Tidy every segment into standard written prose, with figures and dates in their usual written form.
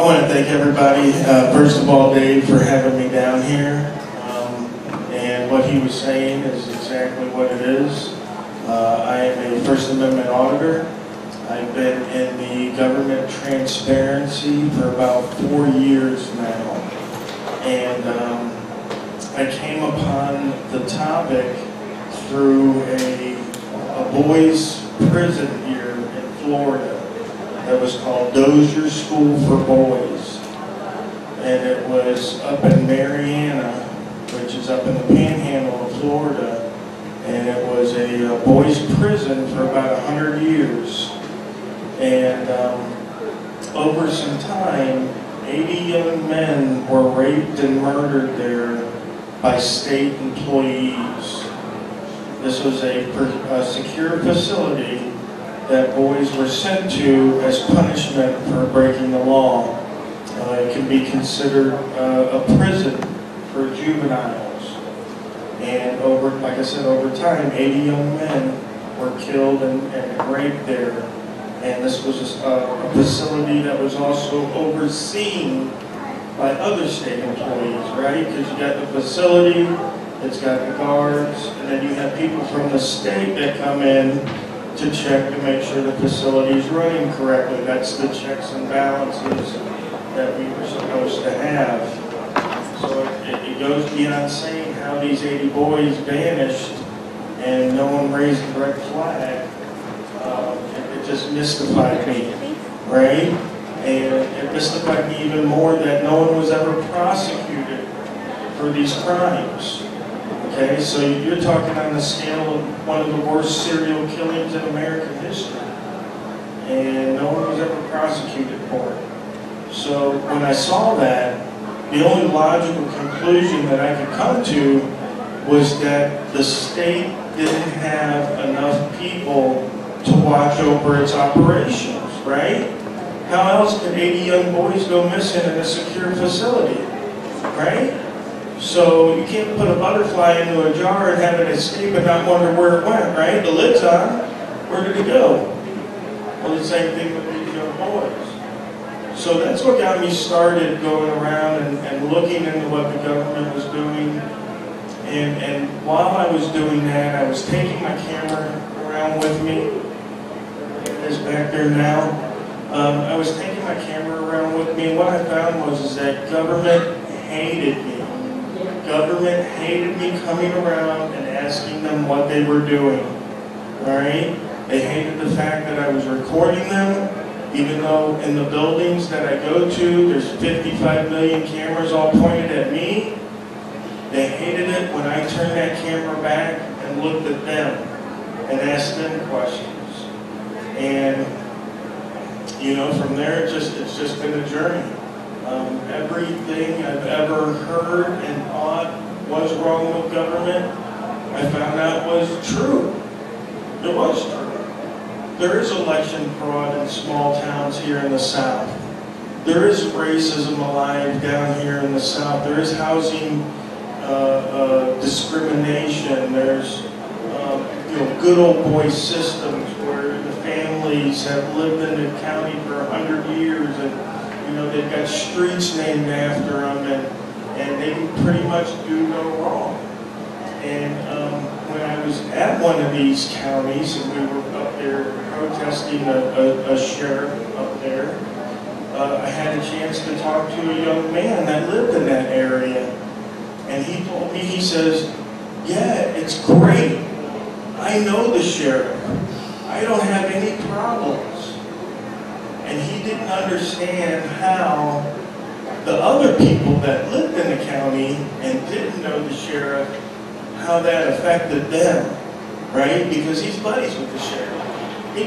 I want to thank everybody, first of all, Dave, for having me down here. And what he was saying is exactly what it is. I am a First Amendment auditor. I've been in the government transparency for about 4 years now. And I came upon the topic through a boys' prison here in Florida that was called Dozier School for Boys. And it was up in Mariana, which is up in the panhandle of Florida. And it was a boys' prison for about 100 years. And over some time, 80 young men were raped and murdered there by state employees. This was a secure facility that boys were sent to as punishment for breaking the law. It can be considered a prison for juveniles. And like I said, over time, 80 young men were killed and raped there. And this was a facility that was also overseen by other state employees, right? Because you got the facility, it's got the guards, and then you have people from the state that come in to check to make sure the facility is running correctly. That's the checks and balances that we were supposed to have. So it goes beyond saying how these 80 boys vanished and no one raised the red flag. It just mystified me, right? And it mystified me even more that no one was ever prosecuted for these crimes. Okay, so you're talking on the scale of one of the worst serial killings in American history. And no one was ever prosecuted for it. So when I saw that, the only logical conclusion that I could come to was that the state didn't have enough people to watch over its operations, right? How else could 80 young boys go missing in a secure facility, right? So you can't put a butterfly into a jar and have it escape and not wonder where it went, right? The lid's on. Where did it go? Well, the same thing with these young boys. So that's what got me started going around and looking into what the government was doing. And while I was doing that, I was taking my camera around with me. It's back there now. I was taking my camera around with me, and what I found was that government hated me. Government hated me coming around and asking them what they were doing. All right? They hated the fact that I was recording them, even though in the buildings that I go to, there's 55 million cameras all pointed at me. They hated it when I turned that camera back and looked at them and asked them questions. And, you know, from there, it's just been a journey. Everything I've ever heard and thought was wrong with government, I found out was true. It was true. There is election fraud in small towns here in the South. There is racism alive down here in the South. There is housing discrimination. There's good old boy systems where the families have lived in the county for 100 years and they've got streets named after them and they can pretty much do no wrong. And when I was at one of these counties and we were up there protesting a sheriff up there, I had a chance to talk to a young man that lived in that area. And he told me, he says, yeah, it's great. I know the sheriff. I don't have any problems. And he didn't understand how the other people that lived in the county and didn't know the sheriff, how that affected them, right? Because he's buddies with the sheriff. He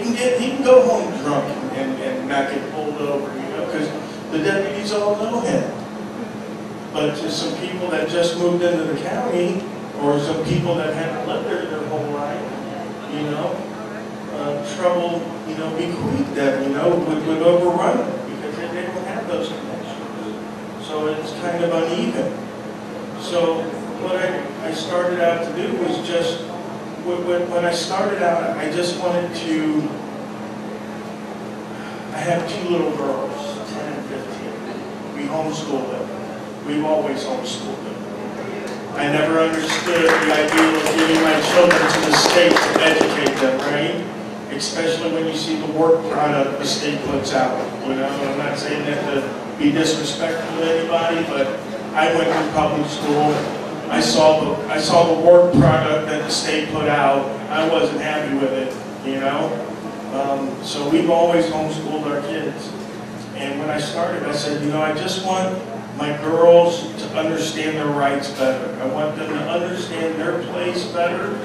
can go home drunk and not get pulled over, because the deputies all know him. But to some people that just moved into the county, or some people that haven't lived there their whole life, trouble, bequeathed them, would overrun them because they don't have those connections. So it's kind of uneven. So what I started out to do was just, when I started out, I just wanted to, I have 2 little girls, 10 and 15. we homeschool them. We've always homeschooled them. I never understood the idea of giving my children to the state to educate them, right? Especially when you see the work product the state puts out. You know, I'm not saying that to be disrespectful to anybody, but I went to public school. I saw the work product that the state put out. I wasn't happy with it, you know? So we've always homeschooled our kids. And when I started, I said, you know, I just want my girls to understand their rights better. I want them to understand their place better.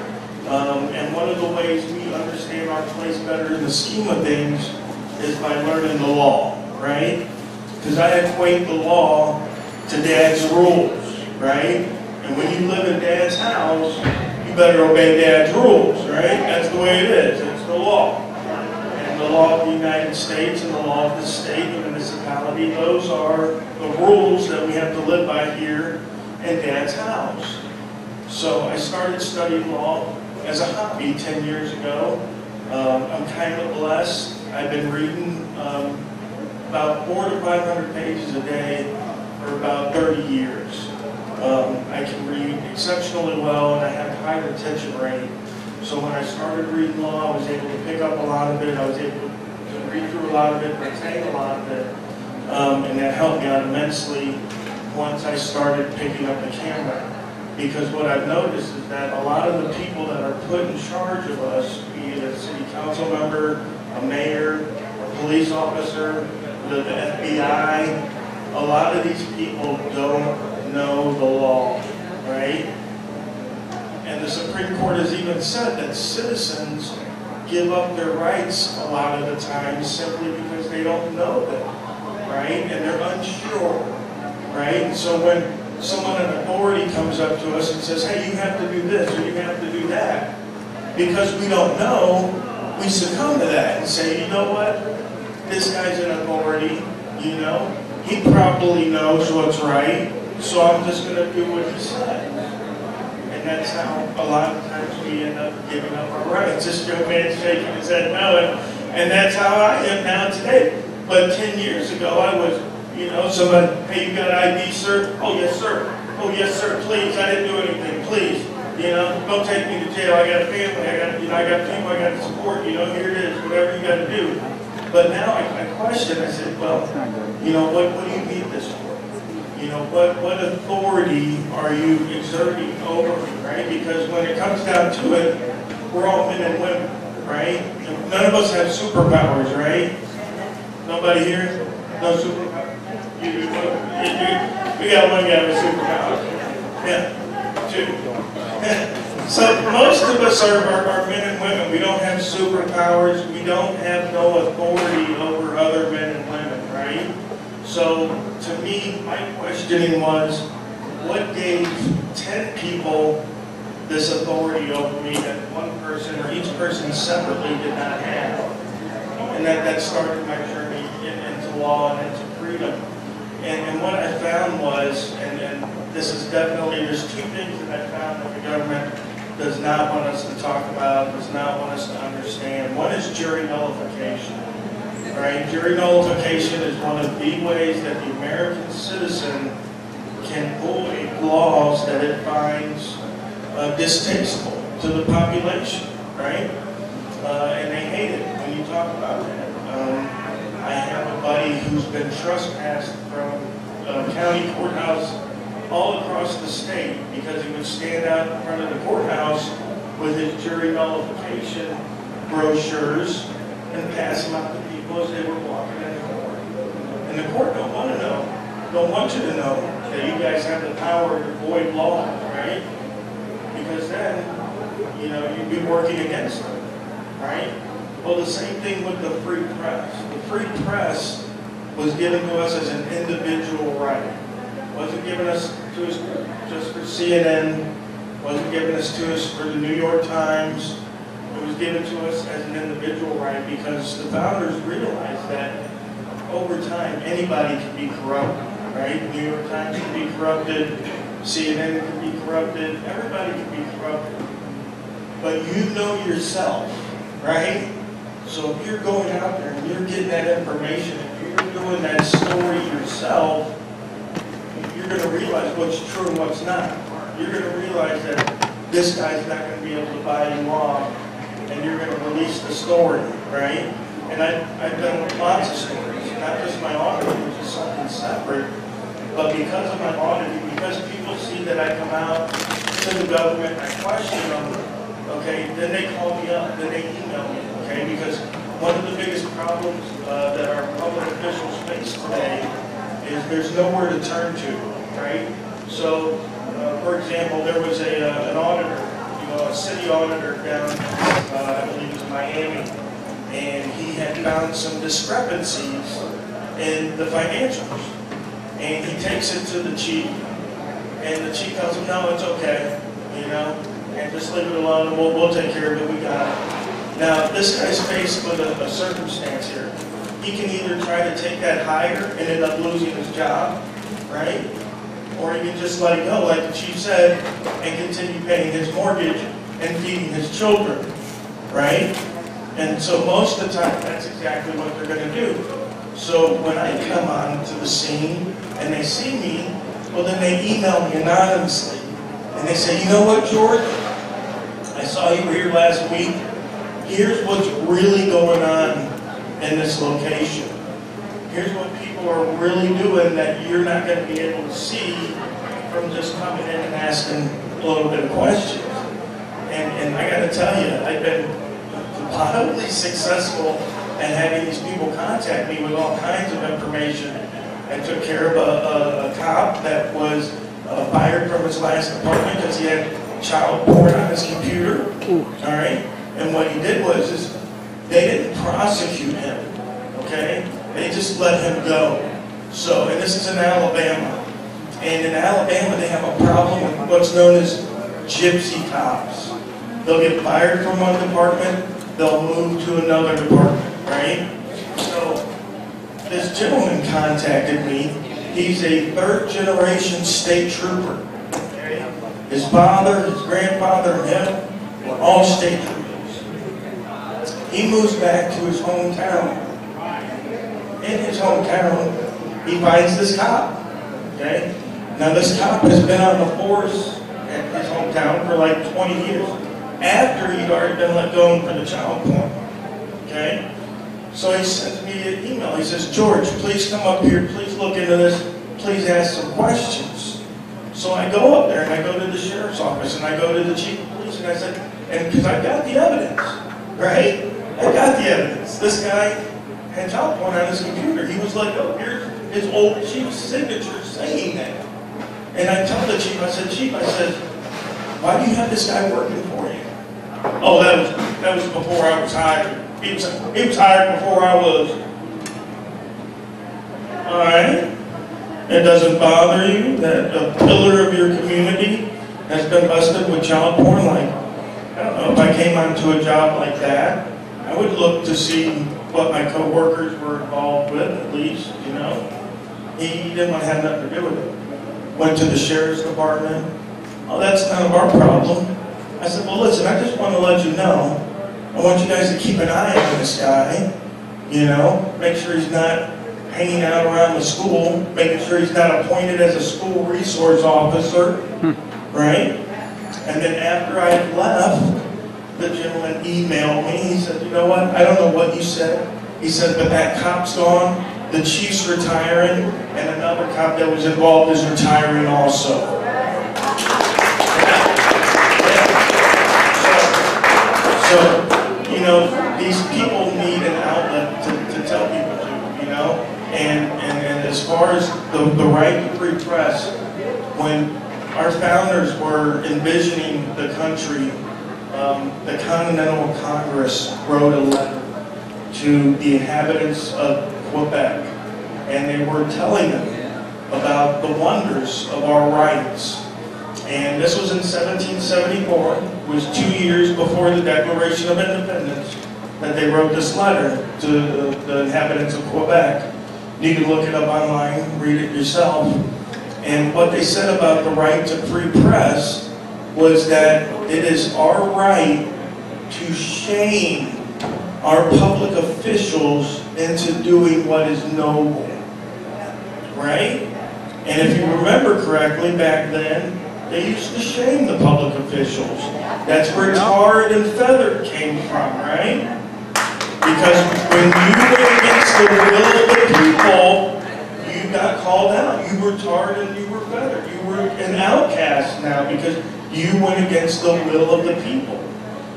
And one of the ways we understand our place better in the scheme of things is by learning the law, right? Because I equate the law to Dad's rules, right? And when you live in Dad's house, you better obey Dad's rules, right? That's the way it is. It's the law. And the law of the United States and the law of the state, the municipality, those are the rules that we have to live by here in Dad's house. So I started studying law as a hobby 10 years ago. I'm kind of blessed. I've been reading about 400 to 500 pages a day for about 30 years. I can read exceptionally well, and I have a high retention rate. So when I started reading law, I was able to pick up a lot of it. I was able to read through a lot of it, retain a lot of it, and that helped me out immensely once I started picking up the camera. Because what I've noticed is that a lot of the people that are put in charge of us, be it a city council member, a mayor, a police officer, the FBI, a lot of these people don't know the law, right? And the Supreme Court has even said that citizens give up their rights a lot of the time simply because they don't know them, right? And they're unsure, right? And so when someone in authority comes up to us and says, hey, you have to do this or you have to do that, because we don't know, we succumb to that and say, you know what? This guy's in authority, you know? He probably knows what's right, so I'm just going to do what he says. And that's how a lot of times we end up giving up our rights. This young man shaking his head no, and that's how I am now today. But 10 years ago, I was, you know, somebody, hey, you got ID, sir? Oh, yes, sir. Oh, yes, sir, please. I didn't do anything, please. You know, don't take me to jail. I got a family. I got people I got to support. You know, here it is, whatever you got to do. But now I question, I said, well, you know, what do you need this for? You know, what authority are you exerting over me, right? Because when it comes down to it, we're all men and women, right? None of us have superpowers, right? Nobody here? No superpowers? We got one guy with superpowers. Yeah, two. So most of us are men and women. We don't have superpowers. We don't have no authority over other men and women, right? So to me, my questioning was, what gave 10 people this authority over me that one person or each person separately did not have? And that started my journey into law and into freedom. And what I found was, and this is definitely, there's two things that I found that the government does not want us to talk about, does not want us to understand. One is jury nullification, right? Jury nullification is one of the ways that the American citizen can void laws that it finds distasteful to the population, right? And they hate it when you talk about that. I have a buddy who's been trespassed from county courthouse all across the state because he would stand out in front of the courthouse with his jury nullification brochures and pass them out to people as they were walking in the court. And the court don't want to know, don't want you to know that you guys have the power to void laws, right? Because then, you know, you'd be working against them, right? Well, the same thing with the free press. The free press was given to us as an individual right. It wasn't given us to us just for CNN. It wasn't given us to us for the New York Times. It was given to us as an individual right because the founders realized that over time anybody can be corrupted, right? New York Times can be corrupted, CNN can be corrupted, everybody can be corrupted. But you know yourself, right? So if you're going out there and you're getting that information and you're doing that story yourself, you're going to realize what's true and what's not. You're going to realize that this guy's not going to be able to buy you off, and you're going to release the story, right? And I've done lots of stories, not just my auditing, which is something separate, but because of my auditing, because people see that I come out to the government, I question them, okay, then they call me up, then they email me, okay, because one of the biggest problems that our public officials face today is there's nowhere to turn to, right? So, for example, there was an auditor, a city auditor down, I believe it was in Miami, and he had found some discrepancies in the financials. And he takes it to the chief, and the chief tells him, no, it's okay, and just leave it alone, and we'll take care of it, we got it. Now, this guy's faced with a circumstance here. He can either try to take that higher and end up losing his job, right? Or he can just let it go, like the chief said, and continue paying his mortgage and feeding his children, right? And so most of the time, that's exactly what they're going to do. So when I come on to the scene and they see me, well, then they email me anonymously. And they say, you know what, George? I saw you here last week. Here's what's really going on in this location. Here's what people are really doing that you're not going to be able to see from just coming in and asking a little bit of questions. And I got to tell you, I've been wildly successful at having these people contact me with all kinds of information. I took care of a cop that was fired from his last department because he had child porn on his computer. All right? And what he did was they didn't prosecute him, okay? They just let him go. So, and this is in Alabama. And in Alabama, they have a problem with what's known as gypsy cops. They'll get fired from one department, they'll move to another department, right? So, this gentleman contacted me. He's a third-generation state trooper. Okay? His father, his grandfather, and him were all state troopers. He moves back to his hometown. In his hometown, he finds this cop. Okay? Now, this cop has been on the force at his hometown for like 20 years, after he'd already been let go for the child porn. Okay? So he sends me an email. He says, George, please come up here. Please look into this. Please ask some questions. So I go up there, and I go to the sheriff's office, and I go to the chief of police, and I said, and because I've got the evidence, right? I got the evidence. This guy had child porn on his computer. He was like, oh, here's his old chief's signature saying that. And I tell the chief, I said, Chief, I said, why do you have this guy working for you? Oh, that was before I was hired. He was hired before I was. All right? It doesn't bother you that a pillar of your community has been busted with child porn? Like, I don't know, if I came onto a job like that, I would look to see what my coworkers were involved with, at least, He didn't want to have nothing to do with it. Went to the sheriff's department. Oh, that's none of our problem. I said, well, listen, I just want to let you know, I want you guys to keep an eye on this guy, make sure he's not hanging out around the school, making sure he's not appointed as a school resource officer, right? And then after I left, the gentleman emailed me. He said, you know what? I don't know what you said. He said, but that cop's gone, the chief's retiring, and another cop that was involved is retiring also. So, these people need an outlet to tell people to, and as far as the right to free press, when our founders were envisioning the country, the Continental Congress wrote a letter to the inhabitants of Quebec, and they were telling them about the wonders of our rights. And this was in 1774, it was 2 years before the Declaration of Independence, that they wrote this letter to the inhabitants of Quebec. You can look it up online, read it yourself. And what they said about the right to free press was that it is our right to shame our public officials into doing what is noble, right? And if you remember correctly, back then, they used to shame the public officials. That's where tarred and feathered came from, right? Because when you went against the will of the people, you got called out. You were tarred and you were feathered. You were an outcast now because you went against the will of the people.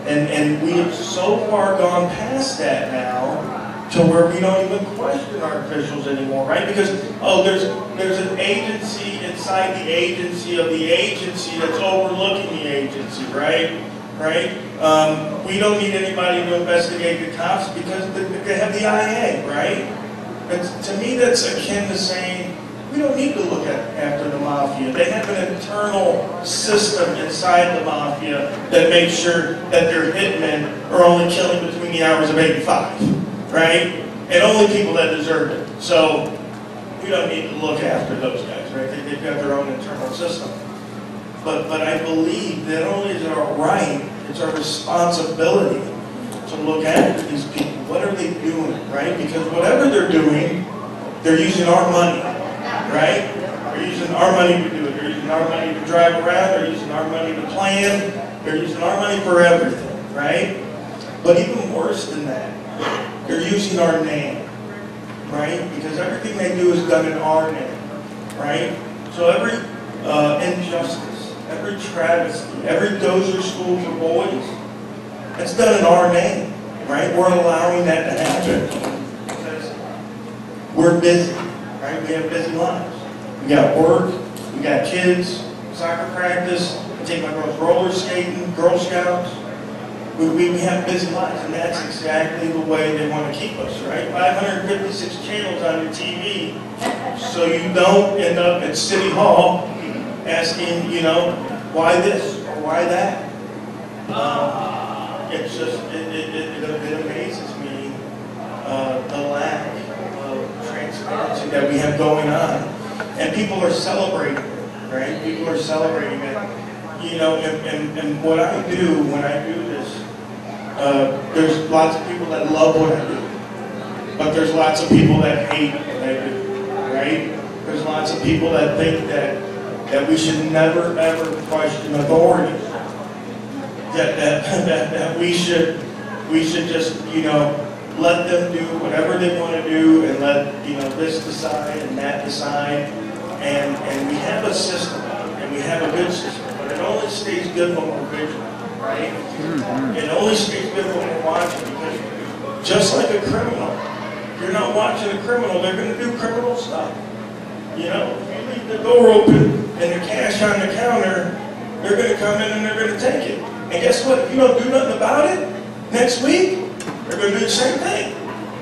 And we have so far gone past that now to where we don't even question our officials anymore, right? Because, oh, there's an agency inside the agency of the agency that's overlooking the agency, right? We don't need anybody to investigate the cops because they have the IA, right? But to me, that's akin to saying, we don't need to look after the mafia. They have an internal system inside the mafia that makes sure that their hitmen are only killing between the hours of 8 and 5, right? And only people that deserve it. So we don't need to look after those guys, right? They've got their own internal system. But I believe that not only is it our right, it's our responsibility to look after these people. What are they doing, right? Because whatever they're doing, they're using our money. Right? They're using our money to do it. They're using our money to drive around. They're using our money to plan. They're using our money for everything, right? But even worse than that, they're using our name, right? Because everything they do is done in our name, right? So every injustice, every travesty, every dozer school for boys, it's done in our name, right? We're allowing that to happen because we're busy. Right? We have busy lives. We got work, we got kids, soccer practice, I take my girls roller skating, Girl Scouts. We have busy lives, and that's exactly the way they want to keep us, right? 556 channels on your TV, so you don't end up at City Hall asking, why this or why that. It's just, it amazes me, the lack transparency that we have going on, and people are celebrating it, right? People are celebrating it, and what I do when I do this, there's lots of people that love what I do, but there's lots of people that hate what I do, right? There's lots of people that think that we should never ever question authority, that we should just let them do whatever they want to do and let this decide and that decide, and we have a system and we have a good system, but it only stays good when we're vigilant, right? It only stays good when we're watching, because just like a criminal, if you're not watching a criminal, they're going to do criminal stuff. If you leave the door open and the cash on the counter, they're going to come in and they're going to take it. And guess what? If you don't do nothing about it, next week, they're going to do the same thing.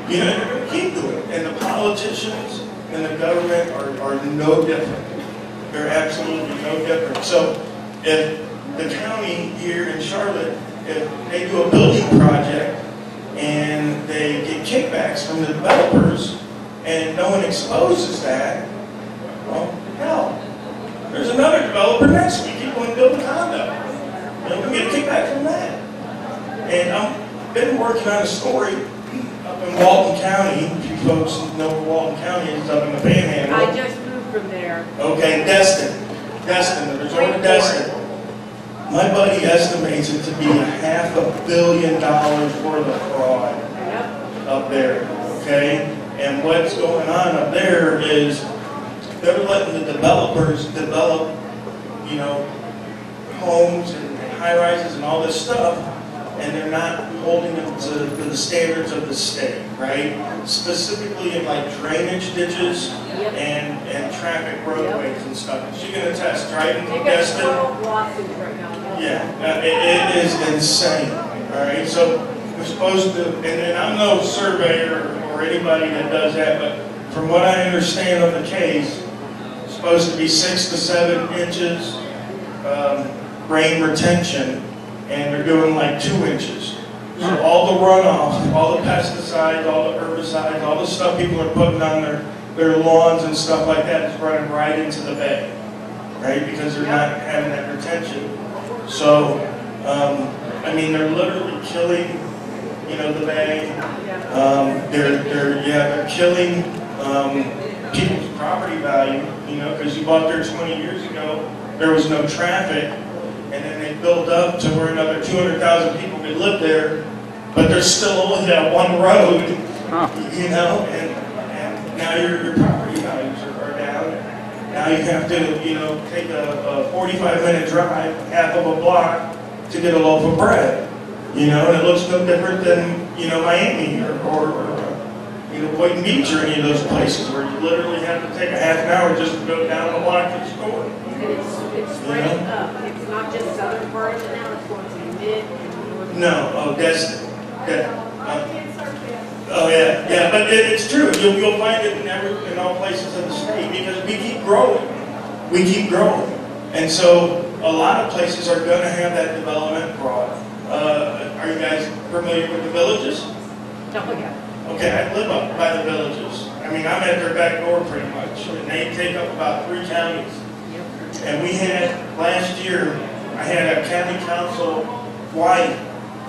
They're going to keep doing it. And the politicians and the government are no different. They're absolutely no different. So if the county here in Charlotte, if they do a building project and they get kickbacks from the developers and no one exposes that, well, hell, there's another developer next week. He's going to build a condo. We get a kickback from that. And I've been working on a story up in Walton County. If you folks know where Walton County is, up in the Panhandle. I just moved from there. Okay, Destin, the resort of Destin. My buddy estimates it to be $500 million worth of fraud up there, okay? And what's going on up there is they're letting the developers develop, homes and high-rises and all this stuff, and they're not holding them to the standards of the state, right? Specifically in like drainage ditches and traffic roadways and stuff. She can attest, right? They got 12 lawsuits right now. Yeah, it is insane. All right, so we're supposed to, and I'm no surveyor or anybody that does that, but from what I understand of the case, it's supposed to be 6 to 7 inches rain retention, and they're doing like 2 inches. So all the runoff, all the pesticides, all the herbicides, all the stuff people are putting on their lawns and stuff like that is running right into the bay, right? Because they're not having that retention. So, they're literally killing, the bay. They're killing people's property value, you know, because you bought there 20 years ago, there was no traffic, and then they built up to where another 200,000 people could live there, but there's still only that one road, you know, and now your property values are down. Now you have to, you know, take a 45-minute drive, half of a block, to get a loaf of bread, you know, and it looks no different than, you know, Miami or you know, Boynton Beach or any of those places where you literally have to take a half an hour just to go down the block to the store. And it's spreading up. It's not just southern part of it now, it's going to the mid and north. No, oh, oh yeah, but it's true. You'll find it in all places in the state because we keep growing. We keep growing. And so a lot of places are going to have that development brought. Are you guys familiar with the villages? Oh, yeah. Okay, I live up by the villages. I mean, I'm at their back door pretty much. And they take up about 3 counties. Yep. And we had, last year, I had a county council wife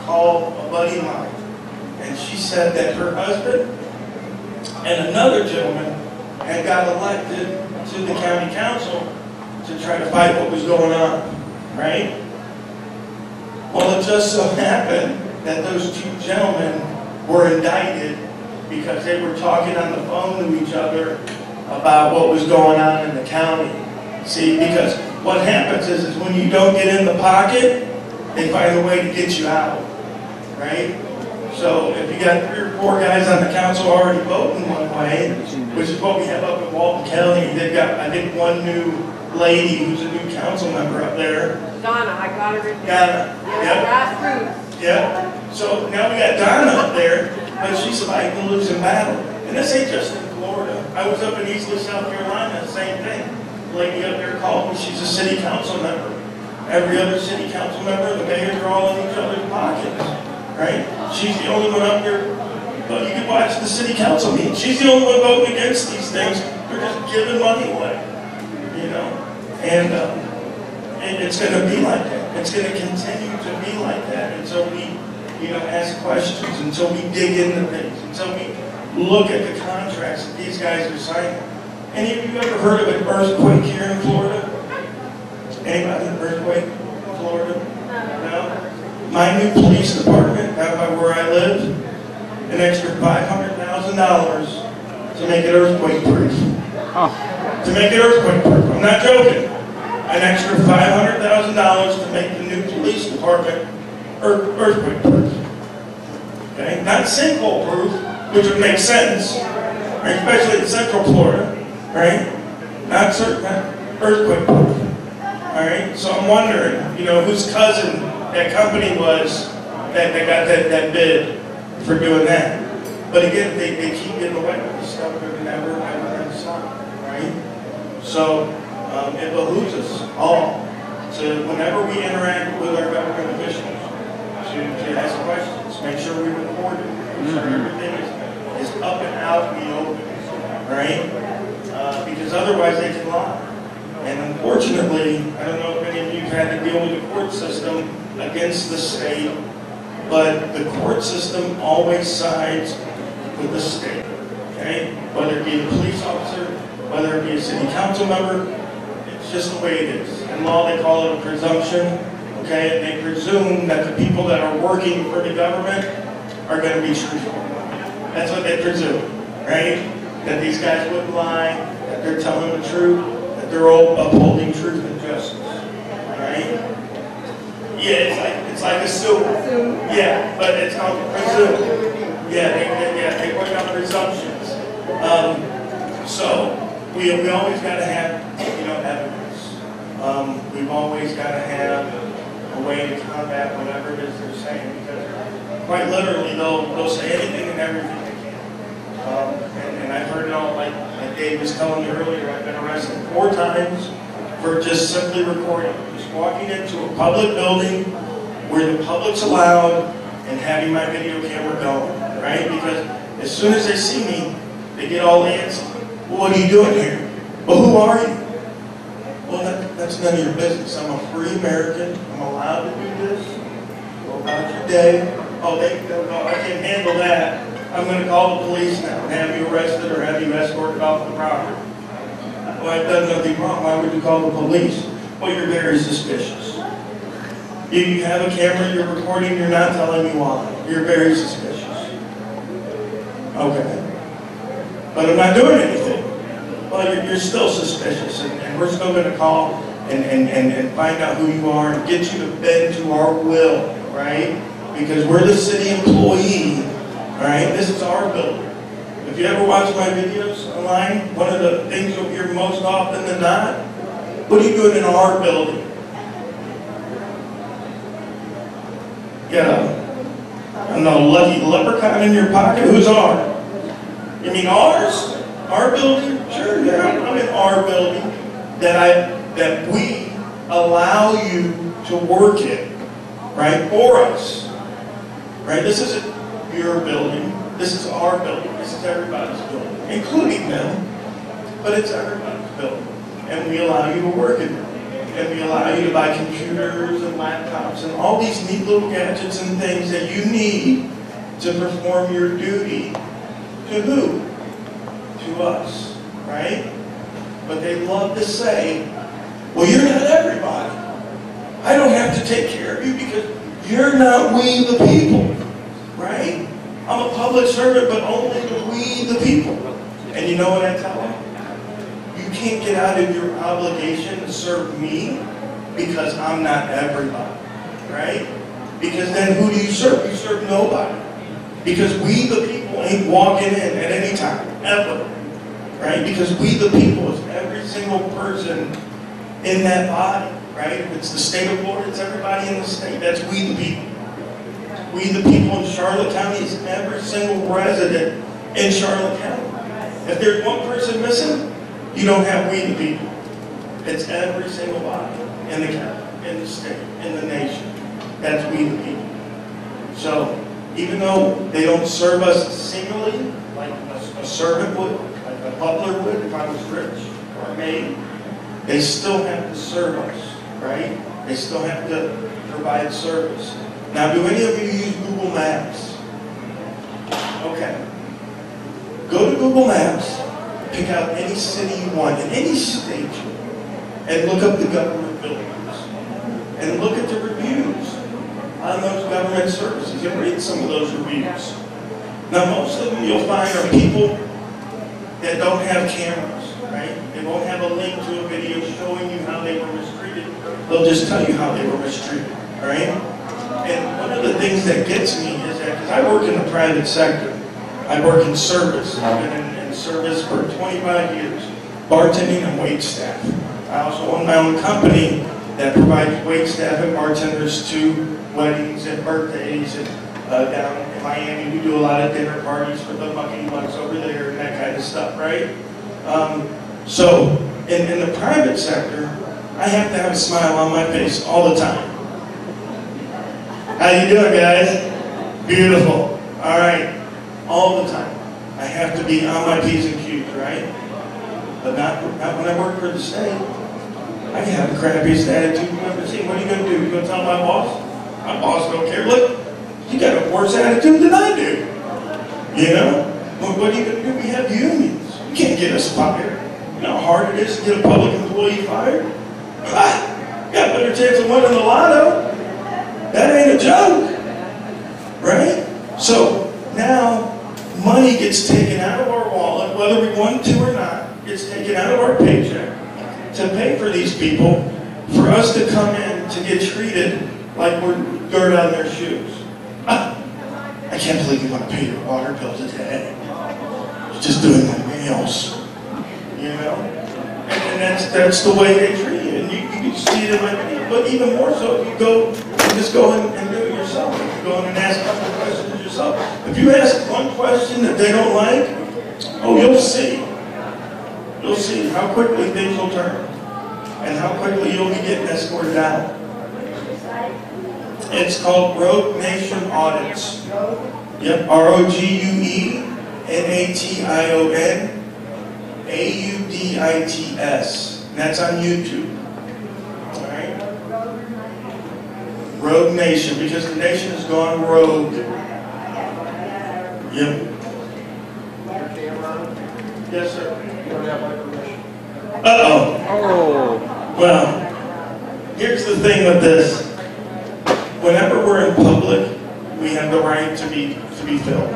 call a buddy of mine. And she said that her husband and another gentleman had got elected to the county council to try to fight what was going on, right? Well, it just so happened that those 2 gentlemen were indicted because they were talking on the phone to each other about what was going on in the county. See, because what happens is when you don't get in the pocket, they find a way to get you out, right? So if you got 3 or 4 guys on the council already voting one way, which is what we have up in Walton County, they've got, I think, one new lady who's a new council member up there. Donna, I got her written Donna. Yeah, grassroots. Yeah. So now we got Donna up there, but she's fighting a losing battle. And this ain't just in Florida. I was up in Easley, South Carolina, same thing. The lady up there called me, she's a city council member. Every other city council member, the mayors are all in each other's pockets, right? She's the only one up there, but you can watch the city council meeting. She's the only one voting against these things. They're just giving money away, you know? And it's going to be like that. It's going to continue to be like that until we, you know, ask questions, until we dig into things, until we look at the contracts that these guys are signing. Any of you ever heard of an earthquake here in Florida? Anybody an earthquake in Florida? No? My new police department, down by where I live, an extra $500,000 to make it earthquake proof. To make it earthquake proof. I'm not joking. An extra $500,000 to make the new police department earthquake proof. Okay? Not sinkhole proof, which would make sense, right? Especially in Central Florida, right? Not earthquake proof. All right? So I'm wondering, you know, whose cousin that company was that got that bid for doing that. But again, they keep getting away with this stuff that we never going to stop, right? So it behooves us all to, whenever we interact with our government officials, to ask questions, make sure we record it, make sure everything is up and out in the open, right? Because otherwise they can lie. And unfortunately, I don't know if any of you have had to deal with the court system against the state, but the court system always sides with the state, okay? Whether it be a police officer, whether it be a city council member, it's just the way it is. In law, they call it a presumption, okay? And they presume that the people that are working for the government are going to be truthful. That's what they presume, right? That these guys wouldn't lie, that they're telling the truth, that they're all upholding truth and justice, right? Yeah, it's like assume. Yeah, but it's called presume. Yeah, they work on presumptions. So we always got to have, you know, evidence. We've always got to have a way to combat whatever it is they're saying, because quite literally they'll say anything and everything they can. And I've heard it all, like Dave was telling you earlier. I've been arrested 4 times for just simply recording, just walking into a public building where the public's allowed and having my video camera going, right? Because as soon as they see me, they get all antsy. Well, what are you doing here? Well, who are you? Well, that's none of your business. I'm a free American. I'm allowed to do this. Go about your day. Oh, I can't handle that. I'm going to call the police now and have you arrested or have you escorted off the property. Well, I've done nothing wrong. Why would you call the police? Well, you're very suspicious. You have a camera, you're recording, you're not telling me why. You're very suspicious. Okay. But I'm not doing anything. Well, you're still suspicious, and we're still going to call and find out who you are and get you to bend to our will, right? Because we're the city employee, right? This is our building. If you ever watch my videos online, one of the things you'll hear most often than not, what are you doing in our building? Get a lucky leprechaun in your pocket? Who's ours? You mean ours? Our building? Sure, yeah, I'm in our building that we allow you to work in, right, for us. Right? This isn't your building. This is our building. This is everybody's building, including them. But it's everybody's building. And we allow you to work in it. And we allow you to buy computers and laptops and all these neat little gadgets and things that you need to perform your duty to who? To us, right? But they love to say, well, you're not everybody. I don't have to take care of you because you're not we the people, right? I'm a public servant, but only to we the people. And you know what I tell them? You can't get out of your obligation to serve me because I'm not everybody, right? Because then who do you serve? You serve nobody. Because we the people ain't walking in at any time, ever, right? Because we the people is every single person in that body, right? If it's the state of Florida, it's everybody in the state. That's we the people. We the people in Charlotte County is every single resident in Charlotte County. If there's one person missing, you don't have we the people. It's every single body in the county, in the state, in the nation. That's we the people. So even though they don't serve us singly, like a servant would, like a butler would if I was rich or a maid, they still have to serve us, right? They still have to provide service. Now, do any of you use Google Maps? Okay. Go to Google Maps, pick out any city you want, in any state, and look up the government buildings. And look at the reviews on those government services and read some of those reviews. Now, most of them you'll find are people that don't have cameras, right? They won't have a link to a video showing you how they were mistreated. They'll just tell you how they were mistreated, right? And one of the things that gets me is that, because I work in the private sector, I work in service. I've been in service for 25 years, bartending and wait staff. I also own my own company that provides wait staff and bartenders to weddings and birthdays. And down in Miami, we do a lot of dinner parties for the Mucky Mucks over there and that kind of stuff, right? So in the private sector, I have to have a smile on my face all the time. How you doing, guys? Beautiful. All right. All the time. I have to be on my P's and Q's, right? But not when I work for the state. I can have the crappiest attitude you've ever seen. What are you going to do? You going to tell my boss? My boss don't care. Look, you got a worse attitude than I do. You know? What are you going to do? We have unions. You can't get us fired. You know how hard it is to get a public employee fired? You got a better chance of winning the lotto. That ain't a joke, right? So now money gets taken out of our wallet, whether we want to or not, gets taken out of our paycheck to pay for these people, for us to come in to get treated like we're dirt on their shoes. I can't believe you want to pay your water bill today. You're just doing my nails, you know? And that's the way they treat you. And you can see it in my video. But even more so, if you just go in and do it yourself. If you go in and ask a couple of questions yourself. If you ask one question that they don't like, oh, you'll see. You'll see how quickly things will turn. And how quickly you'll be getting escorted out. It's called Rogue Nation Audits. Yep, ROGUENATION AUDITS. And that's on YouTube. Alright? Rogue Nation, because the nation has gone rogue. Yep. your camera? Yes, sir. You don't have my permission. Uh-oh. Oh. Well, here's the thing with this. Whenever we're in public, we have the right to be filmed.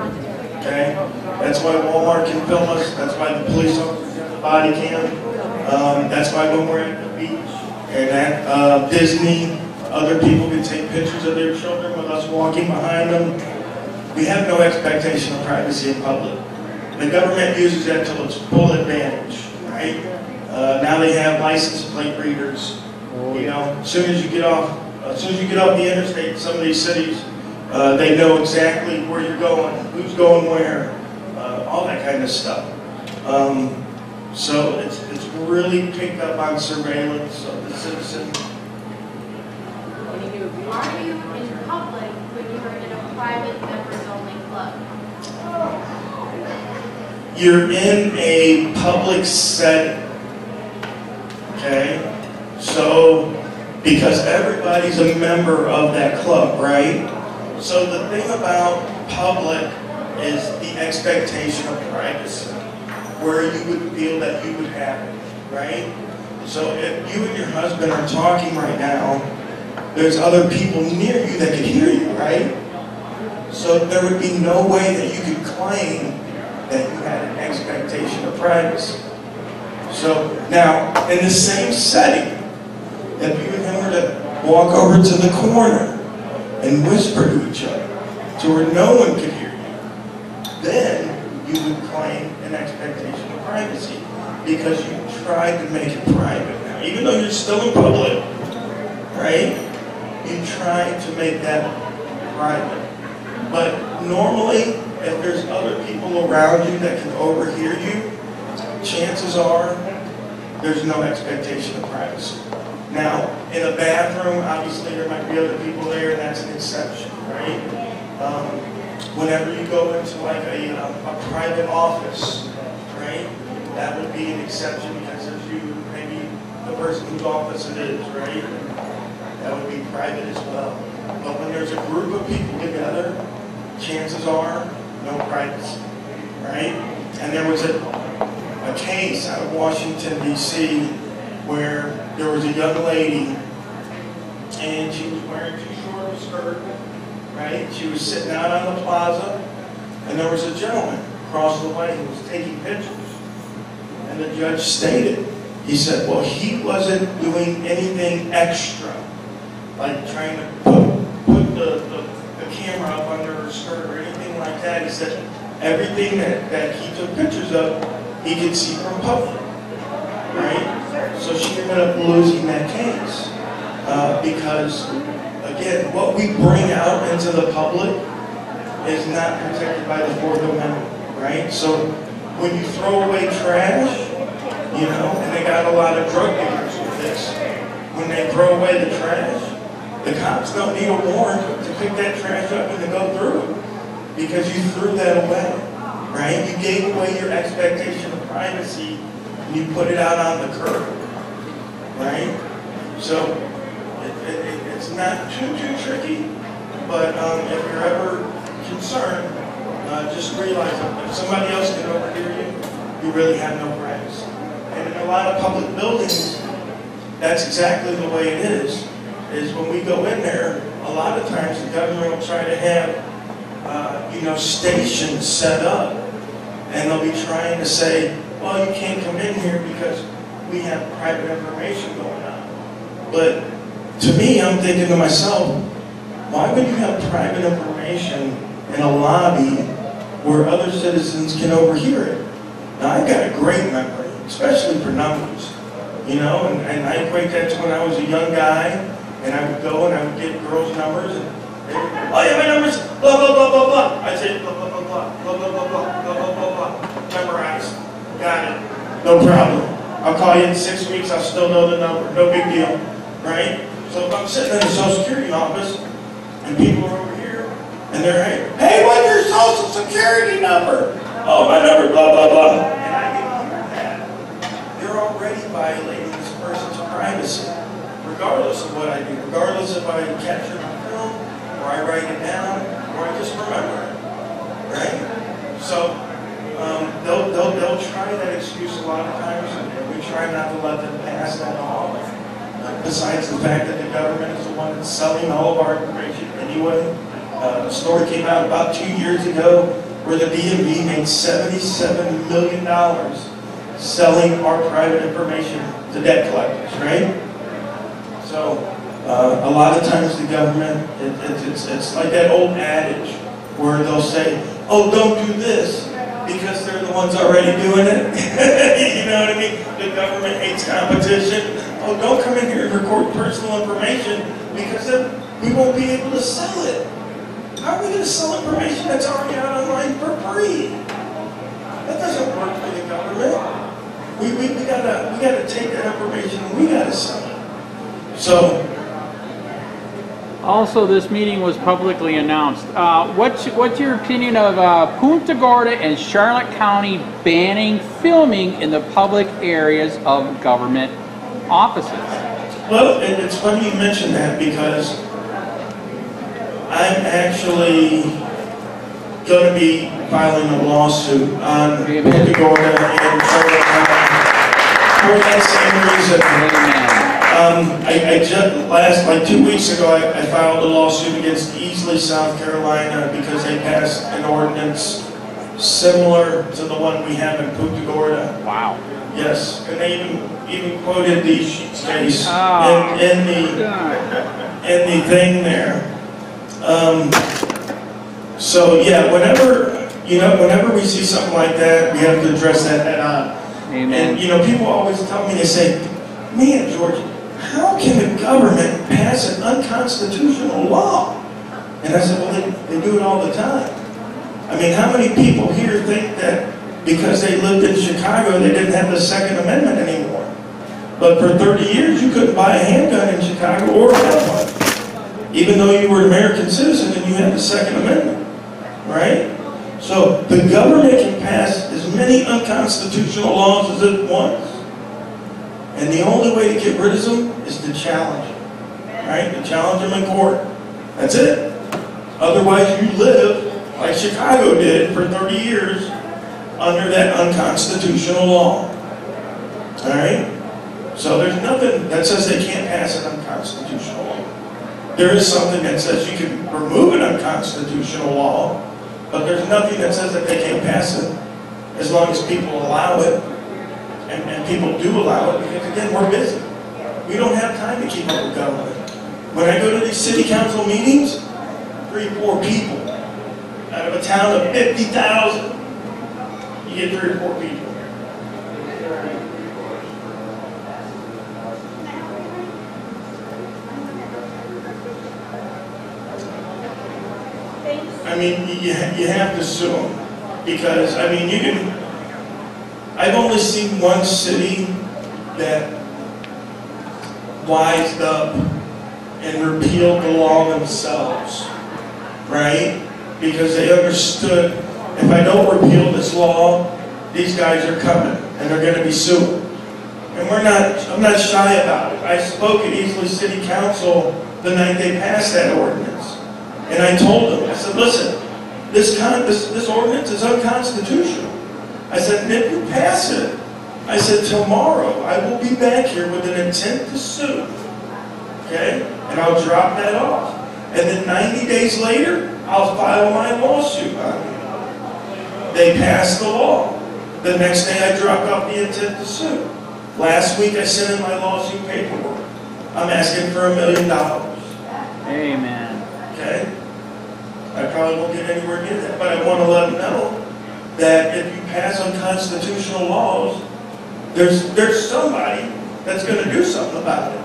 Okay? That's why Walmart can film us. That's why the police officers have the body cam. That's why when we're at the beach and at Disney, other people can take pictures of their children with us walking behind them. We have no expectation of privacy in public. The government uses that to its full advantage, right? Now they have license plate readers. You know, as soon as you get off the interstate, some of these cities, they know exactly where you're going, who's going where, all that kind of stuff. So it's really picked up on surveillance of the citizen. Are you in public when you are in a private members-only club? You're in a public setting, okay? So, because everybody's a member of that club, right? So the thing about public is the expectation of privacy, where you would feel that you would have it, right? So if you and your husband are talking right now, there's other people near you that can hear you, right? So there would be no way that you could claim that you had an expectation of privacy. So now, in the same setting, if you and him were to walk over to the corner and whisper to each other to where no one could hear you, then you would claim an expectation of privacy because you tried to make it private. Now, even though you're still in public, right, you tried to make that private. But normally, if there's other people around you that can overhear you, chances are there's no expectation of privacy. Now, in a bathroom, obviously there might be other people there, and that's an exception, right? Whenever you go into like a private office, right, that would be an exception because there's you, maybe the person whose office it is, right? That would be private as well. But when there's a group of people together, chances are no privacy, right? And there was a case out of Washington, D.C., where there was a young lady, and she was wearing too short of a skirt, right? She was sitting out on the plaza, and there was a gentleman across the way who was taking pictures. And the judge stated, he said, well, he wasn't doing anything extra, like trying to put the camera up under her skirt or anything like that. He said everything that he took pictures of, he could see from public, right? So she ended up losing that case because, again, what we bring out into the public is not protected by the Fourth Amendment, right? So when you throw away trash, you know, and they got a lot of drug dealers with this, when they throw away the trash, the cops don't need a warrant to pick that trash up and to go through because you threw that away, right? You gave away your expectation of privacy and you put it out on the curb, right? So it's not too tricky, but if you're ever concerned, just realize that if somebody else can overhear you, you really have no privacy. And in a lot of public buildings, that's exactly the way it is when we go in there, a lot of times the government will try to have, you know, stations set up, and they'll be trying to say, well, you can't come in here because we have private information going on. But to me, I'm thinking to myself, why would you have private information in a lobby where other citizens can overhear it? Now, I've got a great memory, especially for numbers, you know, and I equate that to when I was a young guy. And I would go and I would get girls' numbers, and they would, oh yeah, my number's blah, blah, blah, blah, blah. I'd say blah, blah, blah, blah, blah, blah, blah, blah, blah, blah, blah. Memorize. Got it. No problem. I'll call you in 6 weeks, I'll still know the number. No big deal. Right? So if I'm sitting in the Social Security office, and people are over here, and they're, hey, what's your Social Security number? Oh, my number, blah, blah, blah. And I can hear that. You're already violating this person's privacy. Regardless of what I do, regardless if I capture my film, or I write it down, or I just remember it, right? So, they'll try that excuse a lot of times, and we try not to let them pass that off. Besides the fact that the government is the one that's selling all of our information anyway. A story came out about 2 years ago where the DMV made $77 million selling our private information to debt collectors, right? So a lot of times the government, it's like that old adage where they'll say, oh, don't do this, because they're the ones already doing it. You know what I mean? The government hates competition. Oh, don't come in here and record personal information, because then we won't be able to sell it. How are we going to sell information that's already out online for free? That doesn't work for the government. We gotta take that information and we gotta sell it. So. Also, this meeting was publicly announced. What's your opinion of Punta Gorda and Charlotte County banning filming in the public areas of government offices? Well, it's funny you mention that, because I'm actually going to be filing a lawsuit on Punta Gorda and Charlotte County for that same reason. I just like 2 weeks ago, I filed a lawsuit against Ilegaly, South Carolina, because they passed an ordinance similar to the one we have in Punta Gorda. Wow. Yes, and they even quoted the case in the thing there. So yeah, whenever we see something like that, we have to address that head on. Amen. And people always tell me, they say, man, George, how can the government pass an unconstitutional law? And I said, well, they do it all the time. I mean, how many people here think that because they lived in Chicago, they didn't have the Second Amendment anymore? But for 30 years, you couldn't buy a handgun in Chicago or have one, even though you were an American citizen and you had the Second Amendment, right? So the government can pass as many unconstitutional laws as it wants. And the only way to get rid of them is to challenge them, right? To challenge them in court. That's it. Otherwise, you live like Chicago did for 30 years under that unconstitutional law. All right? So there's nothing that says they can't pass an unconstitutional law. There is something that says you can remove an unconstitutional law, but there's nothing that says that they can't pass it as long as people allow it. And people do allow it, because again, we're busy. We don't have time to keep up with government. When I go to these city council meetings, 3 or 4 people out of a town of 50,000, you get 3 or 4 people. I mean, you have to sue them, because I mean, you can. I've only seen one city that wised up and repealed the law themselves, right? Because they understood, if I don't repeal this law, these guys are coming and they're going to be suing. And I'm not shy about it. I spoke at Ilegaly City Council the night they passed that ordinance. And I told them, I said, listen, this ordinance is unconstitutional. I said, if you pass it, I said, tomorrow I will be back here with an intent to sue. Okay? And I'll drop that off. And then 90 days later, I'll file my lawsuit on it. They passed the law. The next day I dropped off the intent to sue. Last week I sent in my lawsuit paperwork. I'm asking for $1 million. Amen. Okay? I probably won't get anywhere near that, but I want to let them know that if you pass unconstitutional laws, there's somebody that's going to do something about it,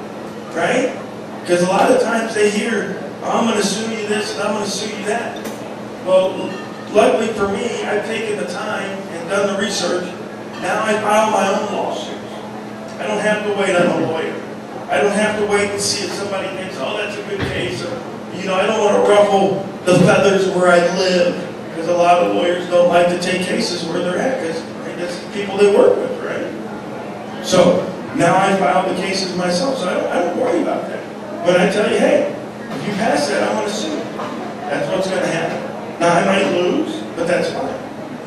right? Because a lot of times they hear, oh, I'm going to sue you this and I'm going to sue you that. Well, luckily for me, I've taken the time and done the research. Now I file my own lawsuits. I don't have to wait on a lawyer. I don't have to wait and see if somebody thinks, oh, that's a good case. Or, I don't want to ruffle the feathers where I live. Because a lot of lawyers don't like to take cases where they're at, because that's the people they work with, right? So now I file the cases myself, so I don't worry about that. When I tell you, hey, if you pass that, I'm going to sue. That's what's going to happen. Now I might lose, but that's fine.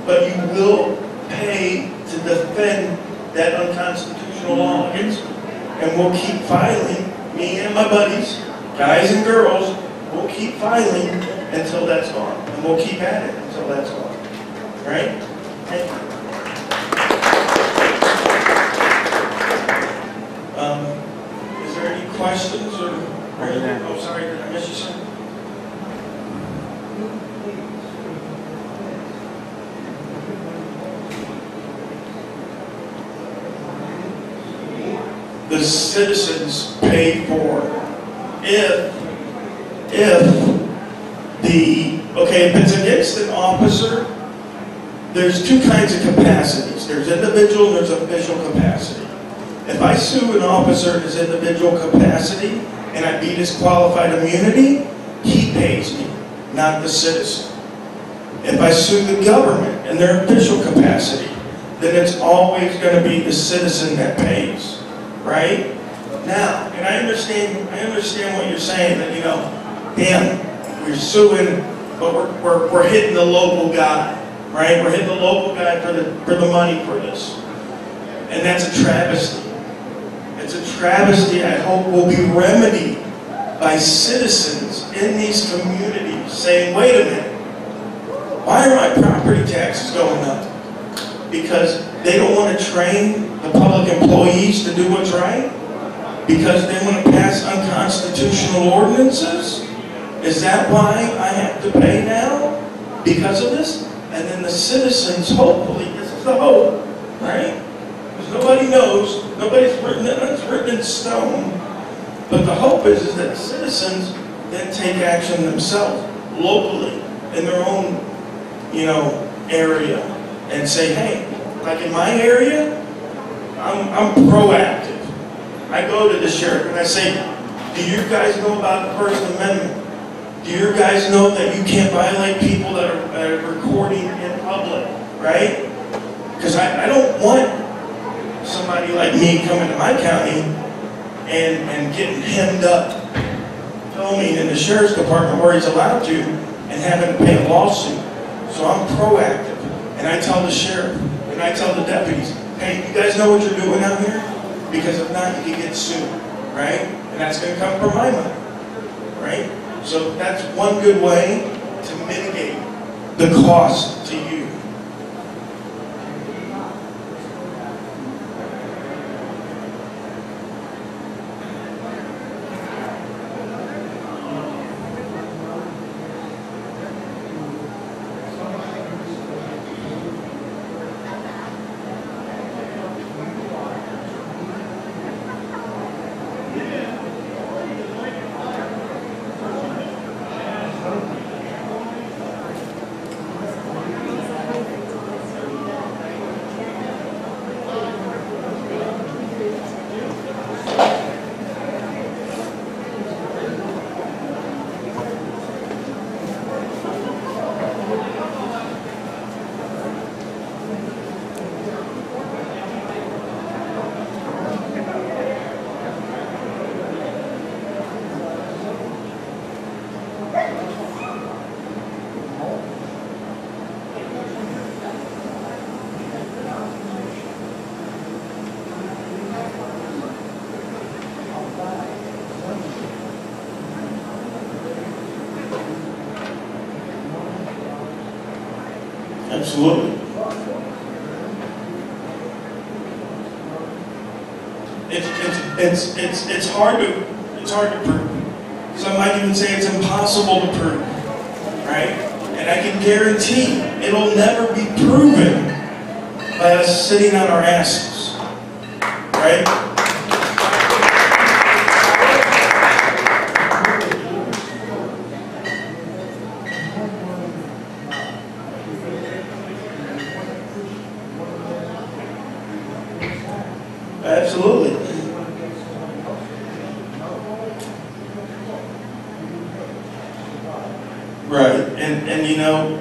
But you will pay to defend that unconstitutional law against me. And we'll keep filing, me and my buddies, guys and girls, we'll keep filing until that's gone. And we'll keep at it until that's gone. Right? Thank you. Is there any questions or anything? Oh, sorry, did I miss you, sir? The citizens pay for if it's against an officer, there's two kinds of capacities. There's individual and there's official capacity. If I sue an officer in his individual capacity and I be disqualified immunity, he pays me, not the citizen. If I sue the government in their official capacity, then it's always going to be the citizen that pays. Right? Now, and I understand what you're saying, that, you know, damn, we're suing, but we're hitting the local guy, right? We're hitting the local guy for the money for this. And that's a travesty. It's a travesty I hope will be remedied by citizens in these communities saying, wait a minute, why are my property taxes going up? Because they don't want to train the public employees to do what's right? Because they want to pass unconstitutional ordinances? Is that why I have to pay now? Because of this? And then the citizens, hopefully, this is the hope, right? Because nobody knows, nobody's written it, it's written in stone. But the hope is that citizens then take action themselves, locally, in their own, you know, area, and say, hey, like in my area, I'm proactive. I go to the sheriff and I say, do you guys know about the First Amendment? Do you guys know that you can't violate people that are recording in public, right? Because I don't want somebody like me coming to my county and getting hemmed up, filming in the sheriff's department where he's allowed to, and having to pay a lawsuit. So I'm proactive, and I tell the sheriff, and I tell the deputies, hey, you guys know what you're doing out here? Because if not, you can get sued, right? And that's going to come from my money, right? So that's one good way to mitigate the cost to you. Absolutely. It's hard to prove. Some might even say it's impossible to prove, right? And I can guarantee it'll never be proven by us sitting on our asses, right? Absolutely. Right, and you know,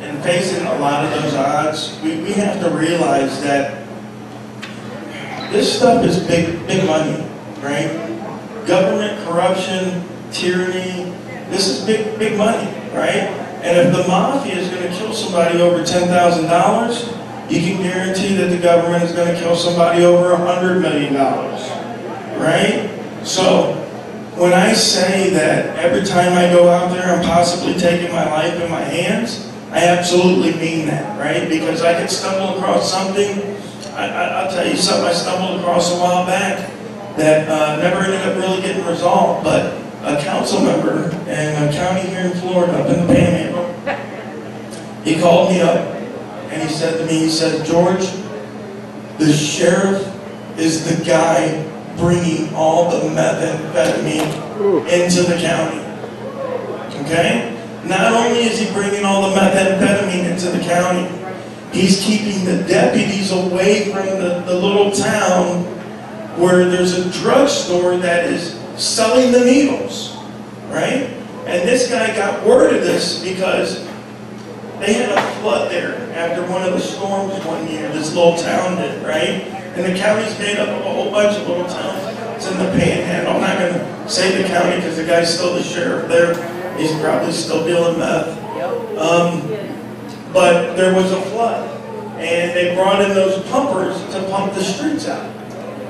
in facing a lot of those odds, we have to realize that this stuff is big money, right? Government corruption, tyranny, this is big money, right? And if the mafia is going to kill somebody over $10,000, you can guarantee that the government is going to kill somebody over $100 million, right? So when I say that every time I go out there, I'm possibly taking my life in my hands, I absolutely mean that, right? Because I could stumble across something. I'll tell you something I stumbled across a while back that never ended up really getting resolved, but a council member in a county here in Florida, up in the Panhandle, he called me up and he said to me, he said, "George, the sheriff is the guy bringing all the methamphetamine into the county." Okay? Not only is he bringing all the methamphetamine into the county, he's keeping the deputies away from the little town where there's a drugstore that is selling the needles, right? And this guy got word of this because they had a flood there after one of the storms one year, this little town did, right? And the county's made up of a whole bunch of little towns. It's in the Panhandle. I'm not going to say the county because the guy's still the sheriff there. He's probably still dealing meth. But there was a flood. And they brought in those pumpers to pump the streets out.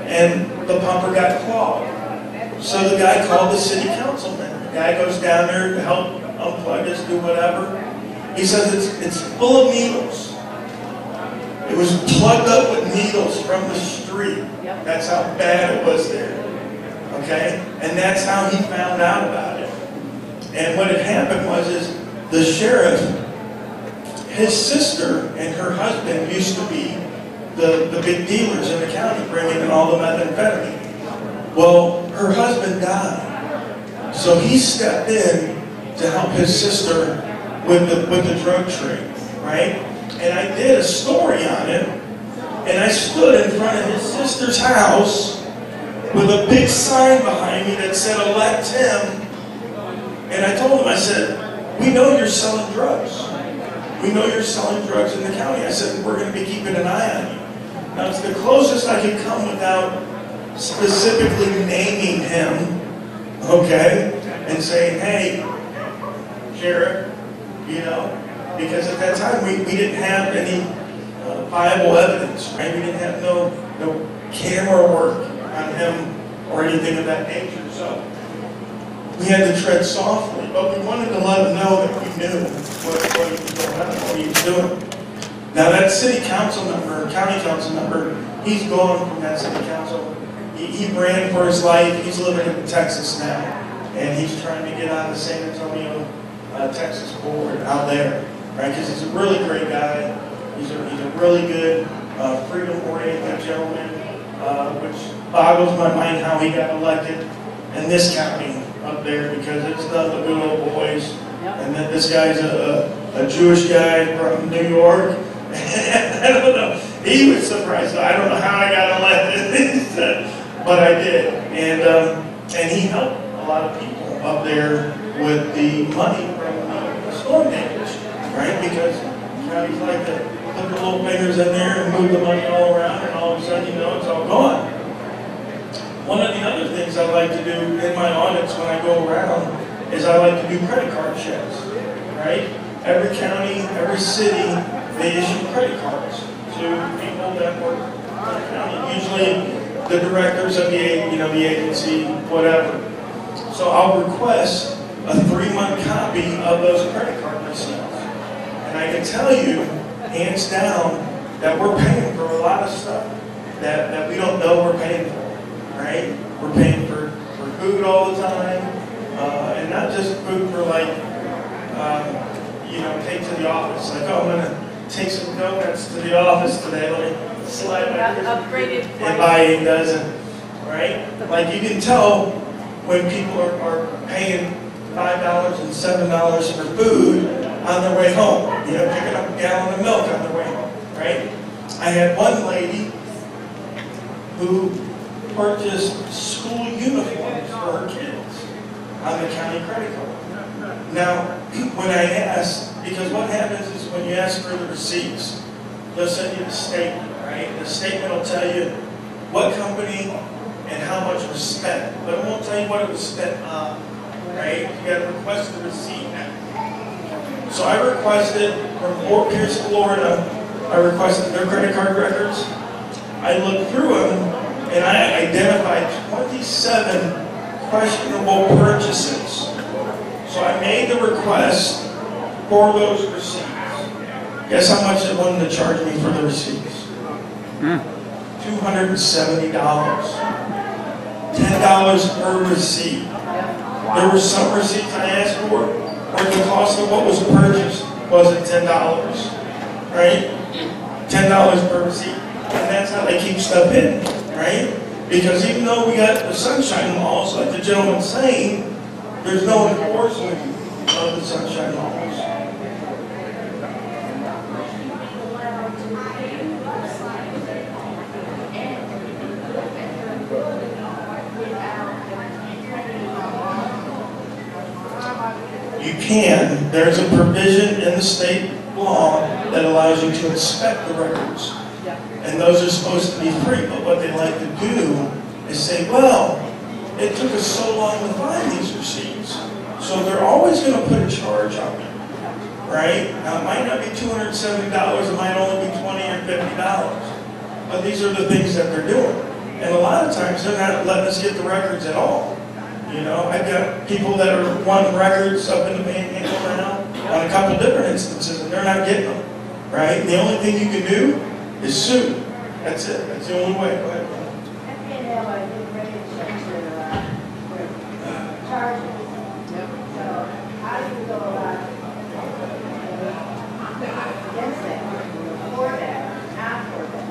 And the pumper got clogged. So the guy called the city councilman. The guy goes down there to help unplug this, do whatever. He says it's full of needles. It was plugged up with needles from the street. That's how bad it was there. Okay? And that's how he found out about it. And what had happened was the sheriff, his sister and her husband used to be the big dealers in the county, bringing in all the methamphetamine. Well, her husband died. So he stepped in to help his sister with the drug trade, right? And I did a story on it, and I stood in front of his sister's house with a big sign behind me that said, "Elect him." And I told him, I said, "We know you're selling drugs. We know you're selling drugs in the county." I said, "We're going to be keeping an eye on you." Now, it's the closest I could come without specifically naming him, okay, and saying, "Hey, Sheriff," you know, because at that time we didn't have any viable evidence, right? We didn't have no camera work on him or anything of that nature. So we had to tread softly, but we wanted to let him know that we knew what he was going on, what he was doing. Now that city council member, county council member, he's gone from that city council. He ran for his life. He's living in Texas now, and he's trying to get on the San Antonio, Texas board out there, right? Because he's a really great guy. He's a really good, freedom-oriented gentleman, which boggles my mind how he got elected in this county up there, because it's not the good old boys. And then this guy's a Jewish guy from New York. I don't know. He was surprised. I don't know how I got elected, but I did. And he helped a lot of people up there with the money from the storm damage, right? Because counties like to put their little fingers in there and move the money all around, and all of a sudden, you know, it's all gone. One of the other things I like to do in my audits when I go around is I like to do credit card checks, right? Every county, every city, they issue credit cards to people that work in the county. Usually the directors of the agency, whatever. So I'll request a 3-month copy of those credit card receipts. And I can tell you, hands down, that we're paying for a lot of stuff that we don't know we're paying for, right? We're paying for food all the time, and not just food for like, take to the office. Like, oh, I'm going to take some donuts to the office today. Let me slide my upgraded and buy a dozen, right? Like, you can tell when people are paying $5 and $7 for food on their way home. Picking up a gallon of milk on their way home, right? I had one lady who purchased school uniforms for her kids on the county credit card. Now, when I asked, because what happens is when you ask for the receipts, they'll send you the statement, right? The statement will tell you what company and how much was spent, but it won't tell you what it was spent on, right? You got to request the receipt now. So I requested from Fort Pierce, Florida, I requested their credit card records. I looked through them and I identified 27 questionable purchases. So I made the request for those receipts. Guess how much they wanted to charge me for the receipts? $270. $10 per receipt. There were some receipts I asked for where the cost of what was purchased wasn't $10, right? $10 per receipt. And that's how they keep stuff hidden, right? Because even though we got the sunshine laws, like the gentleman's saying, there's no enforcement of the sunshine laws. You can. There's a provision in the state law that allows you to inspect the records. And those are supposed to be free. But what they like to do is say, well, it took us so long to find these receipts. So they're always going to put a charge on you. Right? Now, it might not be $270. It might only be $20 or $50. But these are the things that they're doing. And a lot of times they're not letting us get the records at all. You know, I've got people that are wanting records up in the Panhandle now on a couple different instances, and they're not getting them, right? The only thing you can do is sue. That's it. That's the only way. Go ahead. Charges. So how do you go about against that? For that, not for that?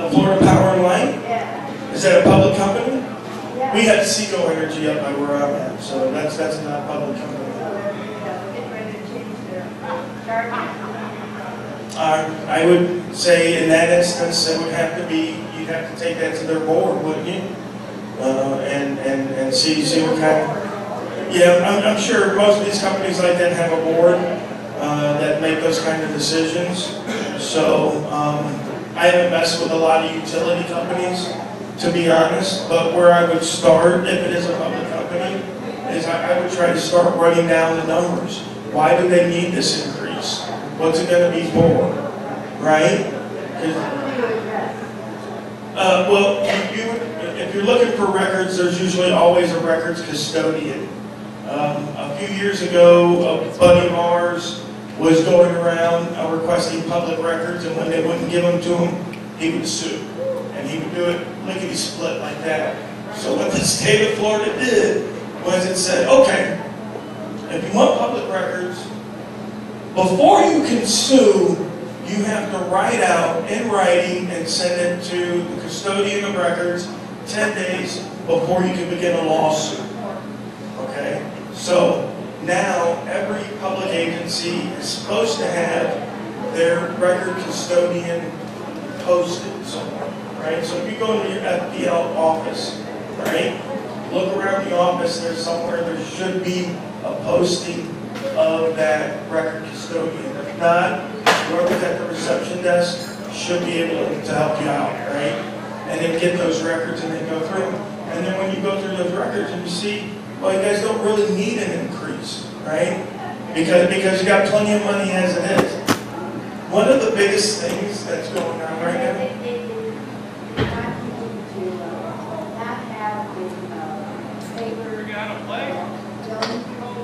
The Florida Power and Light? Yeah. Is that a public company? Yeah. We have Seco Energy up by where I'm at, so that's not a public company. So they're getting ready to change their charges. I would say in that instance, it would have to be, you'd have to take that to their board, wouldn't you? And see what kind of, yeah, I'm sure most of these companies like that have a board that make those kind of decisions. So I haven't messed with a lot of utility companies, to be honest, but where I would start, if it is a public company, is I would try to start running down the numbers. Why do they need this increase? What's it going to be for? Right? Well, if you're looking for records, there's usually always a records custodian. A few years ago, a buddy of ours was going around requesting public records, and when they wouldn't give them to him, he would sue. And he would do it lickety-split like that. So what the state of Florida did was it said, okay, if you want public records, before you can sue, you have to write out in writing and send it to the custodian of records 10 days before you can begin a lawsuit. Okay? So now every public agency is supposed to have their record custodian posted somewhere. Right? So if you go into your FPL office, right, look around the office, there's somewhere there should be a posting of that record custodian. If not, whoever's at the reception desk should be able to help you out, right? And then get those records and then go through them. And then when you go through those records and you see, well, you guys don't really need an increase, right? Because you got plenty of money as it is. One of the biggest things that's going on right now.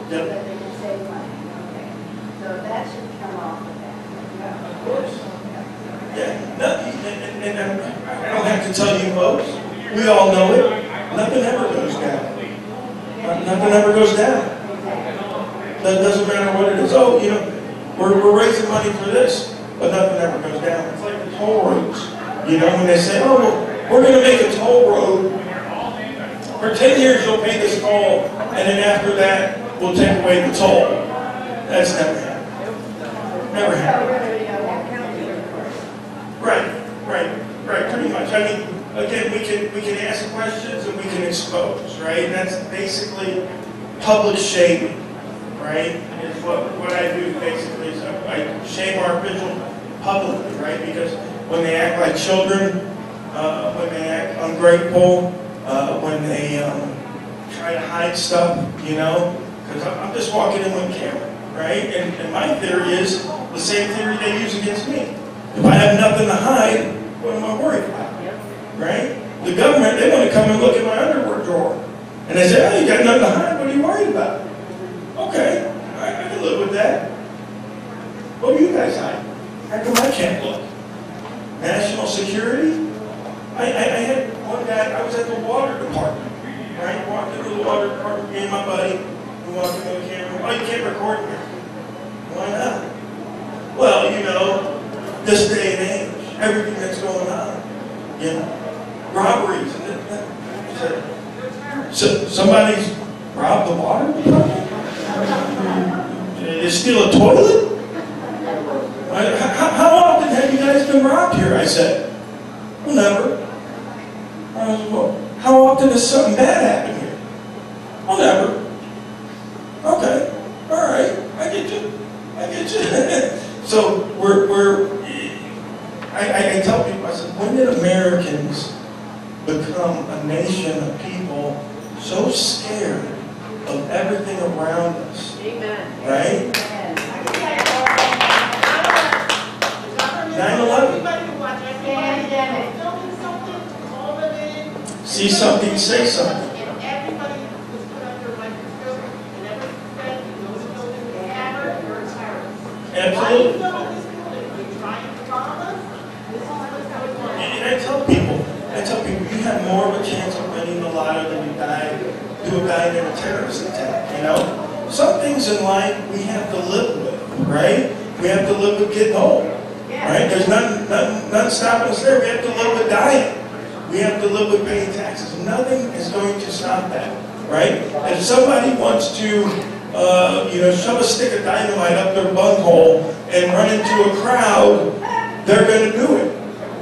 Yep. That they can save money. Okay. So that should come off of that. Of course. Yeah. No, and I don't have to tell you folks. We all know it. Nothing ever goes down. Nothing ever goes down. That doesn't matter what it is. Oh, you know, we're raising money for this, but nothing ever goes down. It's like the toll roads. You know, when they say, oh, we're going to make a toll road. For 10 years, you'll pay this toll, and then after that, we'll take away the toll. That's never happened. Never happened. Right, pretty much. I mean, again, we can ask questions and we can expose, right? And that's basically public shaming, right? Is what I do basically. Is I shame our officials publicly, right? Because when they act like children, when they act ungrateful, when they try to hide stuff, you know, because I'm just walking in with a camera, right? And my theory is the same theory they use against me. If I have nothing to hide, what am I worried about? Right? The government, they want to come and look at my underwear drawer. And they say, oh, you got nothing to hide, what are you worried about? Okay, I can live with that. What do you guys hide? How come I can't look? National security? I had one guy, I was at the water department, right? Walked into the water department, me and my buddy, we walked into the camera. Oh, you can't record me. Why not? Well, you know, this day and age, everything that's going on, you know, robberies. So somebody's robbed the water department? They steal a toilet? How often have you guys been robbed here? I said, well, never. I said, well, how often does something bad happen here? Well, never. Okay, all right, I get you. So I tell people, I said, when did Americans become a nation of people so scared of everything around us? Amen. Right? 9/11. See something, say something. And everybody was put under a microscope, and every suspect in those buildings was hammered or terrorists. Absolutely. Why do you go to this building? Are you trying to bomb us? This is what's going on. And I tell people, you have more of a chance of winning the lotto than you do dying in a terrorist attack, you know? Some things in life we have to live with, right? We have to live with getting old, right? There's nothing stopping us there. We have to live with dying. We have to live with paying taxes. Nothing is going to stop that, right? If somebody wants to, shove a stick of dynamite up their bunghole and run into a crowd, they're going to do it.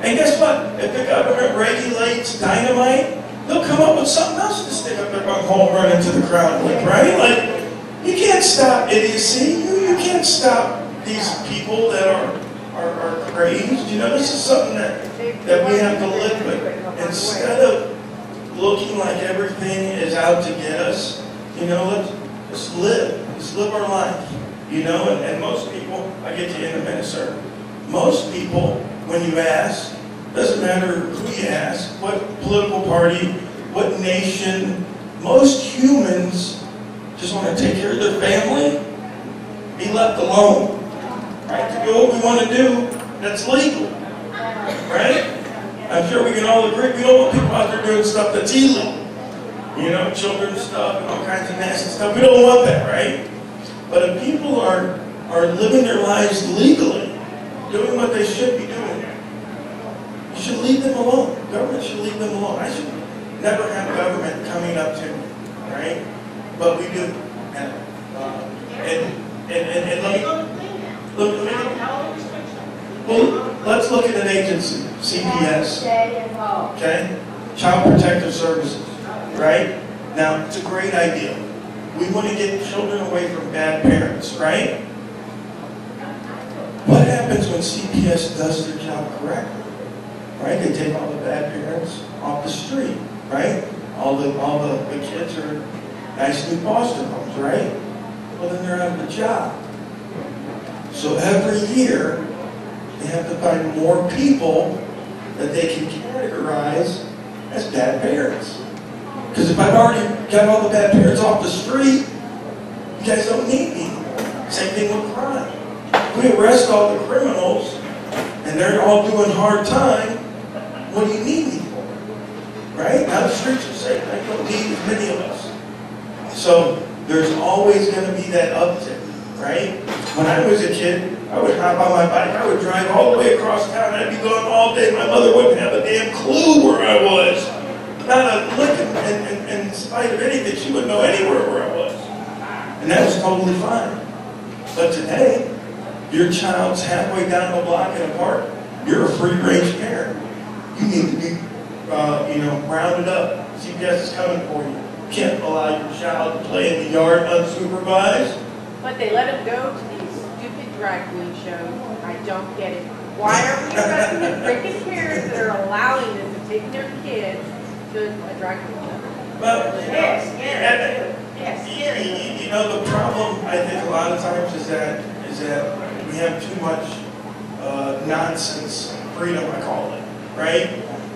And guess what? If the government regulates dynamite, they'll come up with something else to stick up their bunghole and run into the crowd with, right? Like, you can't stop idiocy. You can't stop these people that are crazed. You know, this is something that we have to live with. Instead of looking like everything is out to get us, you know, let's live. Let's live our life. You know, and most people, I get to you in a minute, sir. Most people, when you ask, doesn't matter who you ask, what political party, what nation, most humans just want to take care of their family, be left alone, right? To do what we want to do, that's legal, right? I'm sure we can all agree, we don't want people out there doing stuff that's illegal. You know, children's stuff and all kinds of nasty stuff. We don't want that, right? But if people are living their lives legally, doing what they should be doing, you should leave them alone. Government should leave them alone. I should never have government coming up to me, right? But we do. Let's look at an agency, CPS, okay? Child Protective Services, right? Now, it's a great idea. We want to get children away from bad parents, right? What happens when CPS does their job correctly? Right? They take all the bad parents off the street, right? All the kids are nice new foster homes, right? Well, then they're out of a job. So every year, they have to find more people that they can categorize as bad parents. Because if I've already got all the bad parents off the street, you guys don't need me. Same thing with crime. If we arrest all the criminals and they're all doing hard time, what do you need me for? Right? Now the streets are safe. I don't need as many of us. So there's always going to be that uptick, right? When I was a kid, I would hop on my bike. I would drive all the way across town. I'd be gone all day. My mother wouldn't have a damn clue where I was. Not a lick in spite of anything. She wouldn't know anywhere where I was. And that was totally fine. But today, your child's halfway down the block in a park. You're a free-range parent. You need to be, rounded up. CPS is coming for you. You can't allow your child to play in the yard unsupervised. But they let them go to these stupid drag queen shows. I don't get it. Why are we arresting the freaking parents that are allowing them to take their kids to a drag queen show? Well, Yes. the problem I think a lot of times is that we have too much nonsense freedom, I call it, right?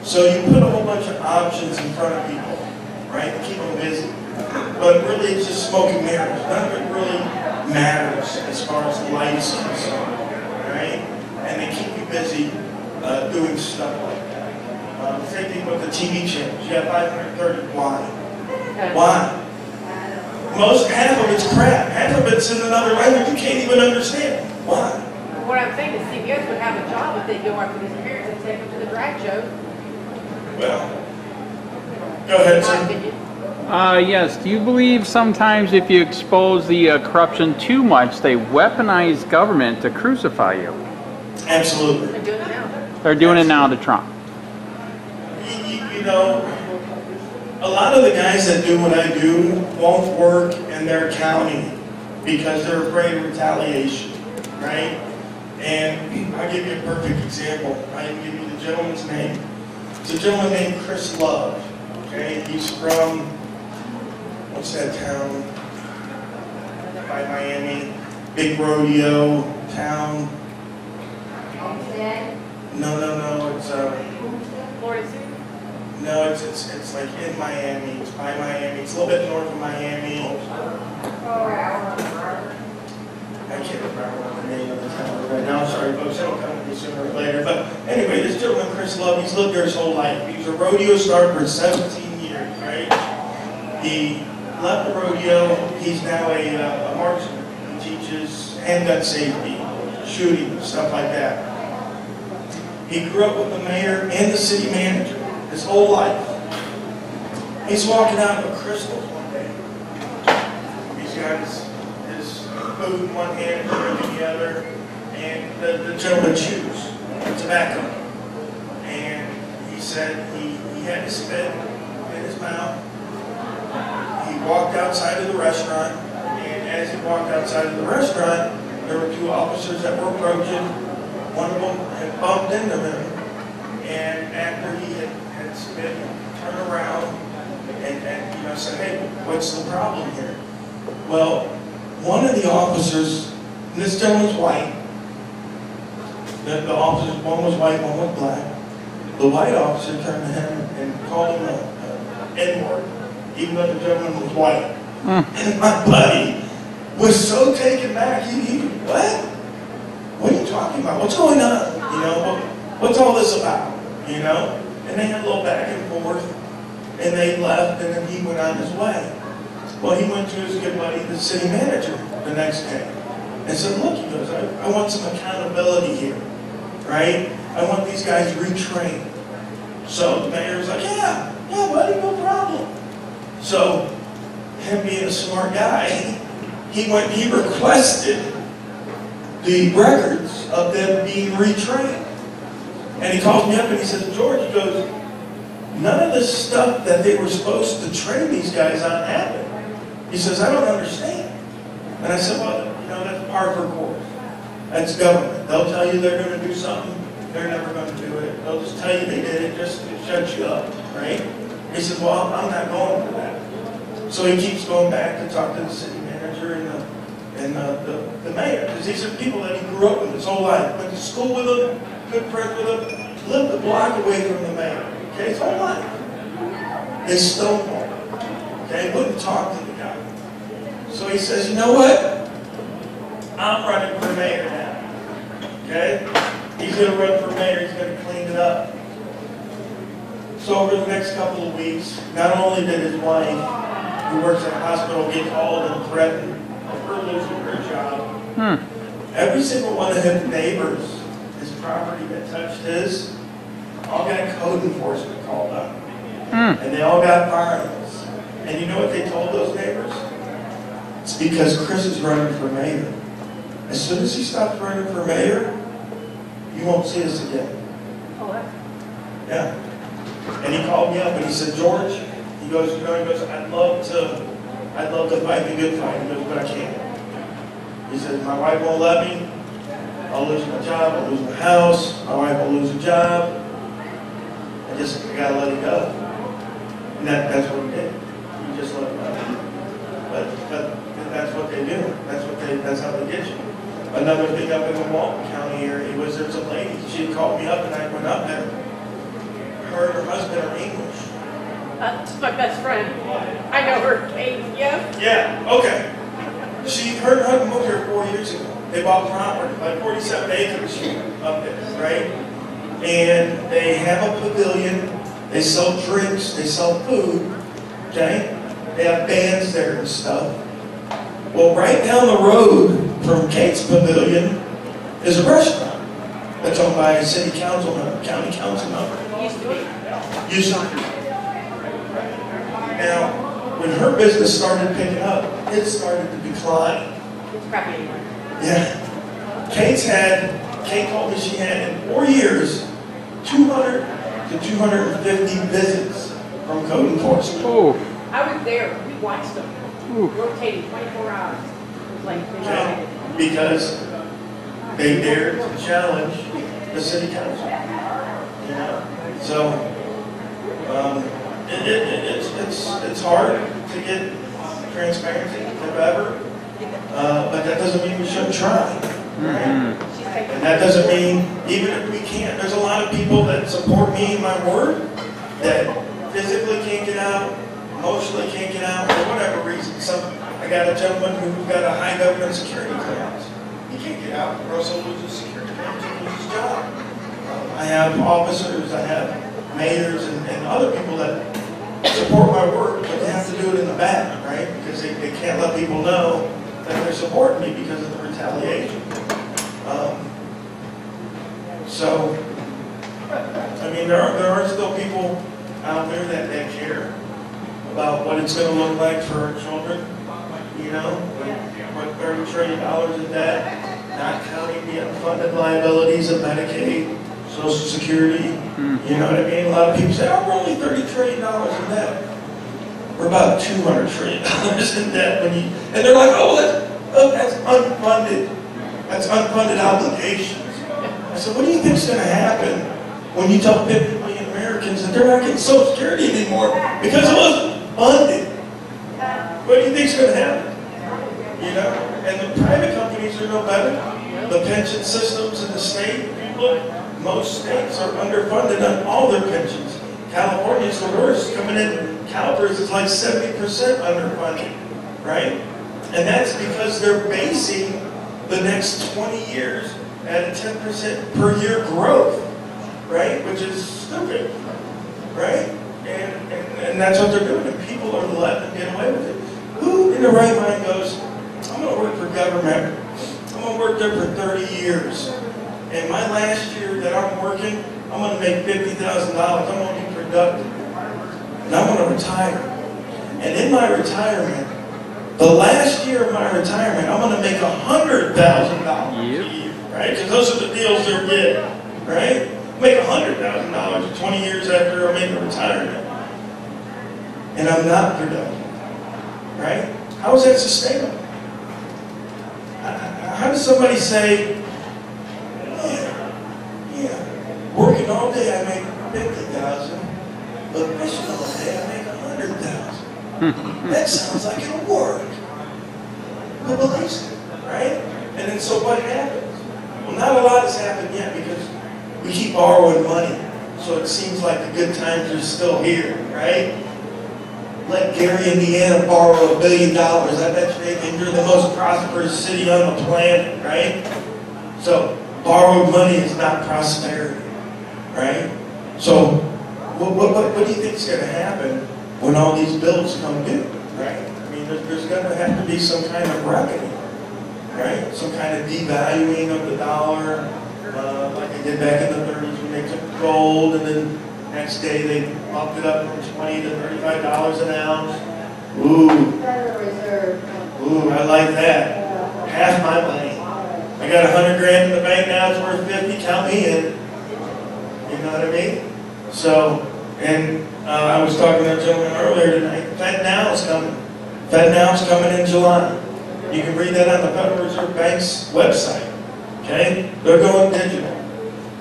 So you put a whole bunch of options in front of people, right, to keep them busy. But really, it's just smoke and mirrors. None of it really matters as far as life's concerned, right? And they keep you busy doing stuff like that. Same thing with the TV channels. You have 530. Why? Why? Half of it's crap. Half of it's in another language you can't even understand. Why? What I'm saying is CBS would have a job if they go after these parents and take them to the drag show. Well, go ahead, In my sir. opinion. Yes. Do you believe sometimes if you expose the corruption too much, they weaponize government to crucify you? Absolutely. They're doing it now. They're doing it now to Trump. You know, a lot of the guys that do what I do won't work in their county because they're afraid of retaliation, right? And I'll give you a perfect example. I can give you the gentleman's name. It's a gentleman named Chris Love. Okay, he's from, what's that town? By Miami. Big rodeo town. No, it's Florida City. no, it's like in Miami. It's by Miami. It's a little bit north of Miami. I can't remember what the name of the town is right now. Sorry, folks. It'll come to me sooner or later. But anyway, this gentleman, Chris Love, he's lived there his whole life. He was a rodeo star for 17 years, right? He left the rodeo. He's now a marksman. He teaches handgun safety, shooting, stuff like that. He grew up with the mayor and the city manager his whole life. He's walking out of a Crystal's one day. He's got his food in one hand, drink in the other, and the gentleman chews tobacco. And he said he had his spit in his mouth. He walked outside of the restaurant, and as he walked outside of the restaurant, there were two officers that were approaching. One of them had bumped into him, and after he had spit, turned around and said, "Hey, what's the problem here?" Well, one of the officers, and this gentleman's white. The officers, one was white, one was black. The white officer turned to him and called him an N-word, even though the gentleman was white. And my buddy was so taken back. He what? What are you talking about? What's going on? You know, what's all this about? You know? And they had a little back and forth, and they left, and then he went on his way. Well, he went to his good buddy, the city manager, the next day, and said, "Look," he goes, I want some accountability here, right? I want these guys retrained." So the mayor was like, yeah, buddy, no problem. So, him being a smart guy, he requested the records of them being retrained. And he calls me up and he says, "George," he goes, "none of this stuff that they were supposed to train these guys on happened." He says, "I don't understand." And I said, "Well, that's par for course. That's government. They'll tell you they're going to do something. They're never going to do it. They'll just tell you they did it just to shut you up, right?" He says, "Well, I'm not going for that." So he keeps going back to talk to the city manager and the mayor, because these are people that he grew up with his whole life, went to school with him, good friends with him, lived a block away from the mayor, okay, his whole life. They stonewalled him, okay, wouldn't talk to the guy. So he says, "You know what? I'm running for mayor now." Okay? He's going to run for mayor. He's going to clean it up. So over the next couple of weeks, not only did his wife, who works at a hospital, get called and threatened of her losing her job, every single one of his neighbors, his property that touched his, all got code enforcement called up. And they all got fines. And you know what they told those neighbors? It's because Chris is running for mayor. As soon as he stops running for mayor, you won't see us again. Oh, that's Yeah. And he called me up and he said, "George," he goes, I'd love to fight the good fight." He goes, "But I can't." He said, "My wife won't let me. I'll lose my job, I'll lose my house, my wife will lose a job. I gotta let it go." And that's what he did. He just let it go. But that's what they do. That's how they get you. another thing up in the Walton County area was there's a lady, she had called me up and I went up there. Her and her husband are English. That's my best friend. I know her, Kate, yes? Yeah, okay. Her and her husband moved here 4 years ago. They bought property, like 47 acres up there, right? And they have a pavilion, they sell drinks, they sell food, okay? They have bands there and stuff. Well, right down the road from Kate's Pavilion is a restaurant that's owned by a city council member, county council member. Used to be. Used to be. Now, when her business started picking up, it started to decline. It's crappy anymore. Yeah. Kate told me she had in 4 years 200 to 250 visits from code enforcement. Oh. I was there, we watched them, Ooh. rotating 24 hours. It was like, they Okay? rotated. Because they dared to challenge the city council. You know? So, it's hard to get transparency, if ever, but that doesn't mean we shouldn't try. Right? She's taking And that doesn't mean, even if we can't, there's a lot of people that support me in my word that physically can't get out, emotionally can't get out, for whatever reason. I got a gentleman who's got a high government security clearance. He can't get out, or else he'll lose his security clearance and lose his job. I have officers, I have mayors, and other people that support my work, but they have to do it in the back, right? Because they can't let people know that they're supporting me because of the retaliation. So, I mean, there are still people out there that care about what it's going to look like for our children, you know, with $30 trillion in debt, not counting the unfunded liabilities of Medicaid, Social Security, you know what I mean? A lot of people say, oh, we're only $30 trillion in debt. We're about $200 trillion in debt, and they're like, oh, that's unfunded. That's unfunded obligations. I said, what do you think is going to happen when you tell 50 million Americans that they're not getting Social Security anymore because it wasn't funded? What do you think is going to happen? You know, and the private companies are no better. The pension systems in the state, look, most states are underfunded on all their pensions. California's the worst. Coming in, CalPERS is like 70% underfunded, right? And that's because they're basing the next 20 years at a 10% per year growth, right? Which is stupid, right? And that's what they're doing. And people are letting them get away with it. Who in the right mind goes, I'm going to work for government. I'm going to work there for 30 years. And my last year that I'm working, I'm going to make $50,000. I'm going to be productive. And I'm going to retire. And in my retirement, the last year of my retirement, I'm going to make $100,000 a year, right? Because those are the deals they're getting, right? Make $100,000 20 years after I make a retirement. And I'm not productive, right? How is that sustainable? How does somebody say, yeah, working all day I make $50,000, but fishing all day I make $100,000. That sounds like it'll work. Who believes it, right? And then so what happens? Well, not a lot has happened yet because we keep borrowing money. So it seems like the good times are still here, right? Let Gary, Indiana borrow $1 billion. I bet you they think you're the most prosperous city on the planet, right? So borrowed money is not prosperity, right? So what do you think is going to happen when all these bills come due, right? I mean, there's going to have to be some kind of reckoning, right? Some kind of devaluing of the dollar, like they did back in the 30s when they took gold, and then next day they bumped it up from $20 to $35 an ounce. Ooh, I like that. Half my money. I got $100,000 in the bank now, it's worth 50, count me in. You know what I mean? So, and I was talking to a gentleman earlier tonight. Fed Now is coming. Fed Now is coming in July. You can read that on the Federal Reserve Bank's website. Okay? They're going digital.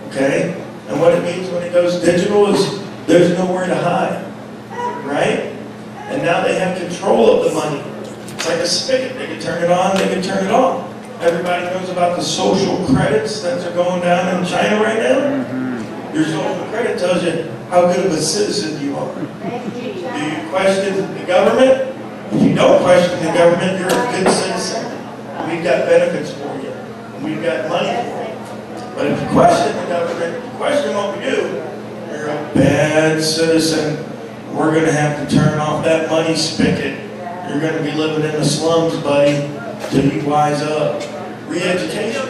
Okay? And what it means when it goes digital is there's nowhere to hide. Right? And now they have control of the money. It's like a spigot. They can turn it on, they can turn it off. Everybody knows about the social credits that are going down in China right now. Your social credit tells you how good of a citizen you are. Do you question the government? If you don't question the government, you're a good citizen. We've got benefits for you. We've got money for you. But if you question the government, if you question what we do, you're a bad citizen. We're going to have to turn off that money spigot. You're going to be living in the slums, buddy, till you wise up. Re-education.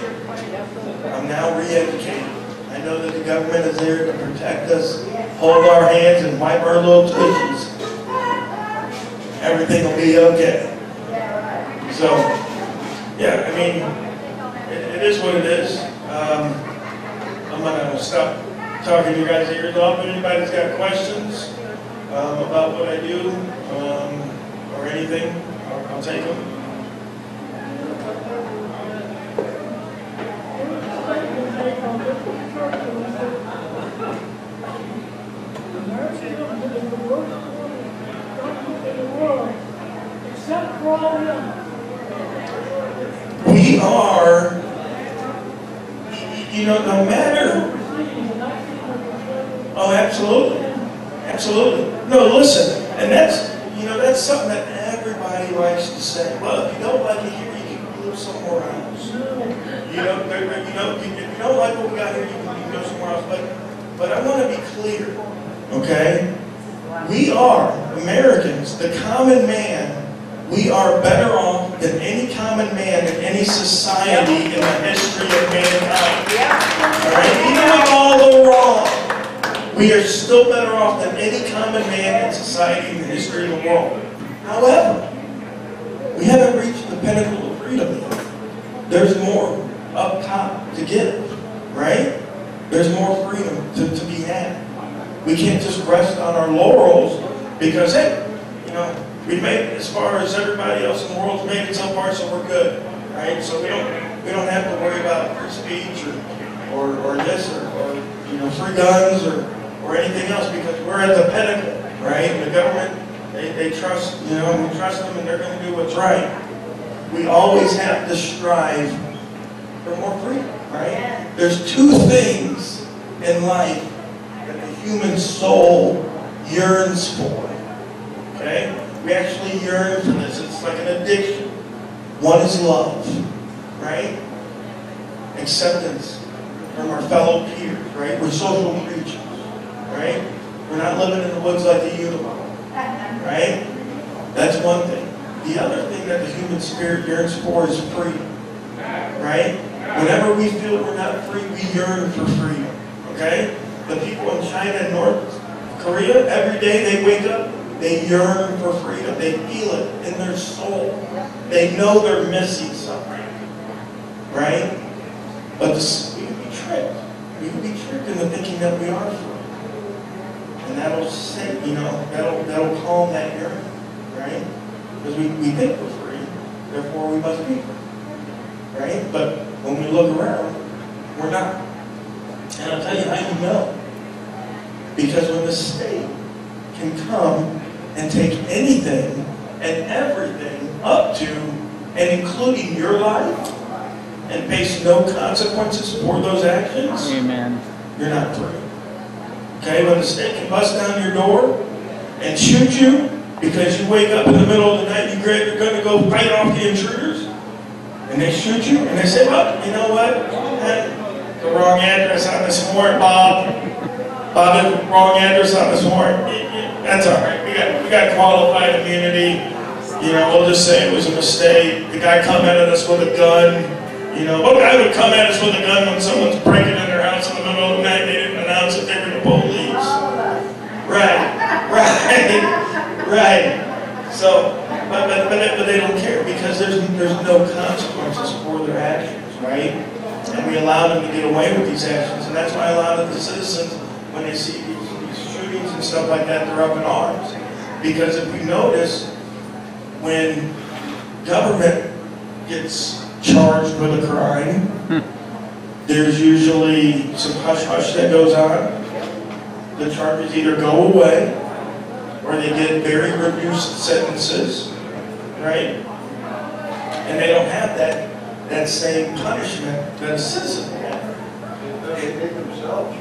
I'm now re-educated. I know that the government is there to protect us, hold our hands, and wipe our little tushies. Everything will be okay. So, yeah, I mean, it is what it is. I'm going to stop talking your guys' ears off. If anybody's got questions about what I do or anything, I'll take them. Except for all them. We are, you know, no matter. Oh, absolutely. Absolutely. No, listen, and that's, you know, that's something that everybody likes to say. Well, if you don't like it here, you can live somewhere else. You know, if you don't like what we got here, you can go somewhere else. But I want to be clear, okay? We are, Americans, the common man, we are better off than any common man in any society in the history of mankind. All right? Even with all the wrong, we are still better off than any common man in society in the history of the world. However, we haven't reached the pinnacle of freedom yet. There's more up top to give, right? There's more freedom to be had. We can't just rest on our laurels because, hey, you know, we made it as far as everybody else in the world's made it so far, so we're good, right? So we don't have to worry about free speech or this or you know, free guns or anything else because we're at the pinnacle, right? The government, they trust, you know, we trust them and they're going to do what's right. We always have to strive for more freedom, right? There's two things in life that the human soul yearns for, okay? We actually yearn for this. It's like an addiction. One is love, right? Acceptance from our fellow peers, right? We're social creatures, right? We're not living in the woods like the Ilegaly, right? That's one thing. The other thing that the human spirit yearns for is freedom, right? Whenever we feel we're not free, we yearn for freedom, okay? The people in China and North Korea, every day they wake up, they yearn for freedom. They feel it in their soul. They know they're missing something, right? But we can be tricked. We can be tricked into thinking that we are free. And that'll say, you know, that'll calm that yearning, right? Because we think we're free, therefore we must be free, right? But when we look around, we're not. And I'll tell you how you know. Because when the state can come and take anything and everything up to and including your life and face no consequences for those actions, Amen. you're not free. Okay, when the state can bust down your door and shoot you because you wake up in the middle of the night, you're going to go fight off the intruders, and they shoot you, and they say, well, you know what? The wrong address on this warrant, Bob. Bob, the wrong address on this warrant. That's all right. We got qualified immunity. You know, we'll just say it was a mistake. The guy come at us with a gun. You know, what guy would come at us with a gun when someone's breaking in their house in the middle of the night? They didn't announce that they were the police. Right. So, but they don't care because there's no consequences for their actions, right? And we allow them to get away with these actions, and that's why a lot of the citizens, when they see these shootings and stuff like that, they're up in arms. Because if you notice, when government gets charged with a crime, there's usually some hush-hush that goes on. The charges either go away, or they get very reduced sentences, right? And they don't have that that same punishment that a citizen will get. They did themselves.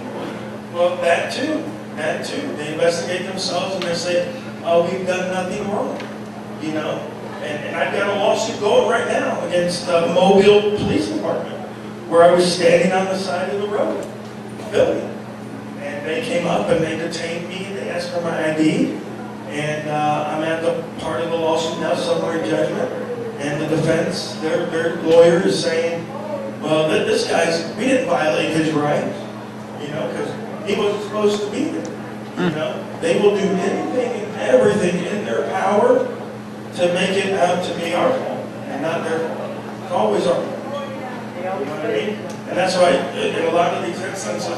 Well, that too. That too. They investigate themselves and they say, oh, we've done nothing wrong. You know? And I've got a lawsuit going right now against the Mobile Police Department, where I was standing on the side of the road, filming. And they came up and they detained me, they asked for my ID, and I'm at the part of the lawsuit now, summary judgment, and the defense, their lawyer is saying, well, this guy's, we didn't violate his rights, you know, because he wasn't supposed to be there, you know. They will do anything and everything in their power to make it out to be our fault, and not their fault. It's always our fault. You know what I mean? And that's why in a lot of these instances,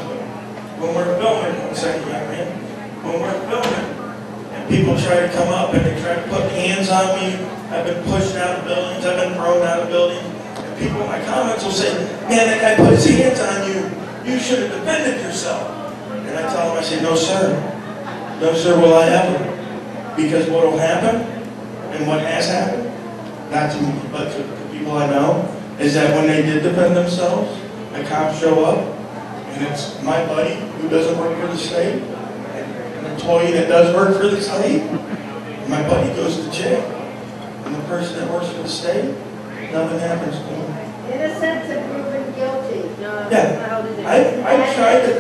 when we're filming, I'm saying, yeah, man, when we're filming, and people try to come up and they try to put hands on me, I've been pushed out of buildings, I've been thrown out of buildings, and people in my comments will say, man, that guy put his hands on you, you should have defended yourself. And I tell them, I say, no sir, will I ever. Because what will happen, and what has happened, not to me, but to the people I know, is that when they did defend themselves, the cops show up, and it's my buddy who doesn't work for the state, an employee that does work for the state, and my buddy goes to jail. And the person that works for the state, nothing happens to him. Innocent until proven guilty. Yeah, I tried to,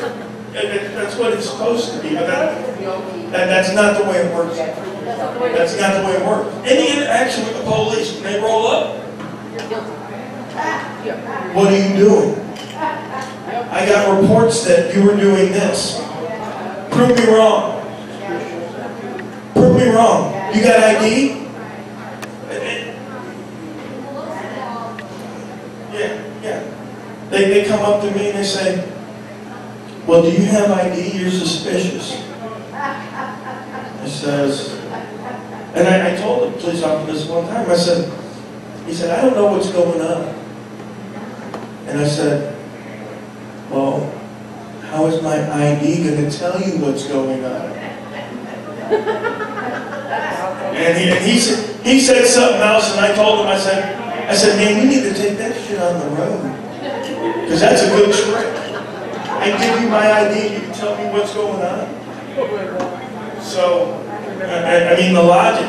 that's what it's supposed to be, but that's not the way it works. That's not the way it works. Any interaction with the police, when they roll up, what are you doing? I got reports that you were doing this. Prove me wrong. Prove me wrong. You got ID? Yeah. They come up to me and they say, well, do you have ID? You're suspicious. He says, and I told the police officer this one time, he said, I don't know what's going on. And I said, well, how is my ID going to tell you what's going on? And he said something else, and I told him, I said, man, you need to take that shit on the road. Because that's a good trick. I give you my ID, you can tell me what's going on. So, I mean, the logic.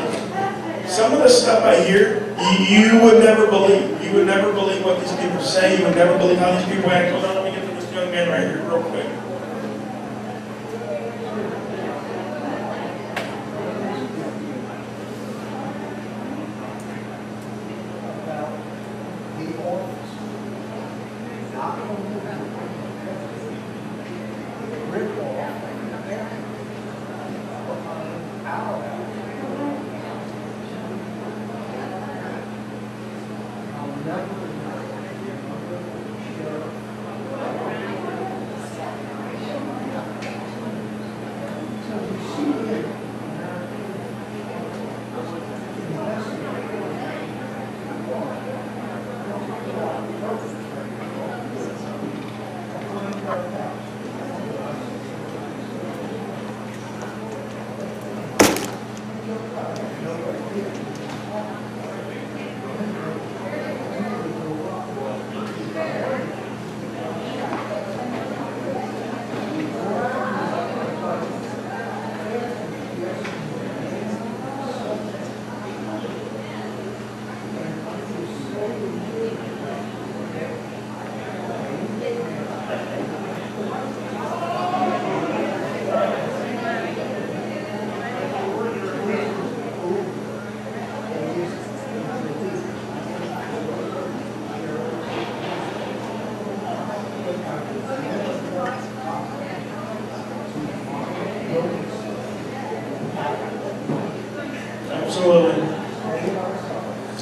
Some of the stuff I hear, you would never believe. You would never believe what these people say. You would never believe how these people act. Hold on, let me get to this young man right here real quick. Absolutely.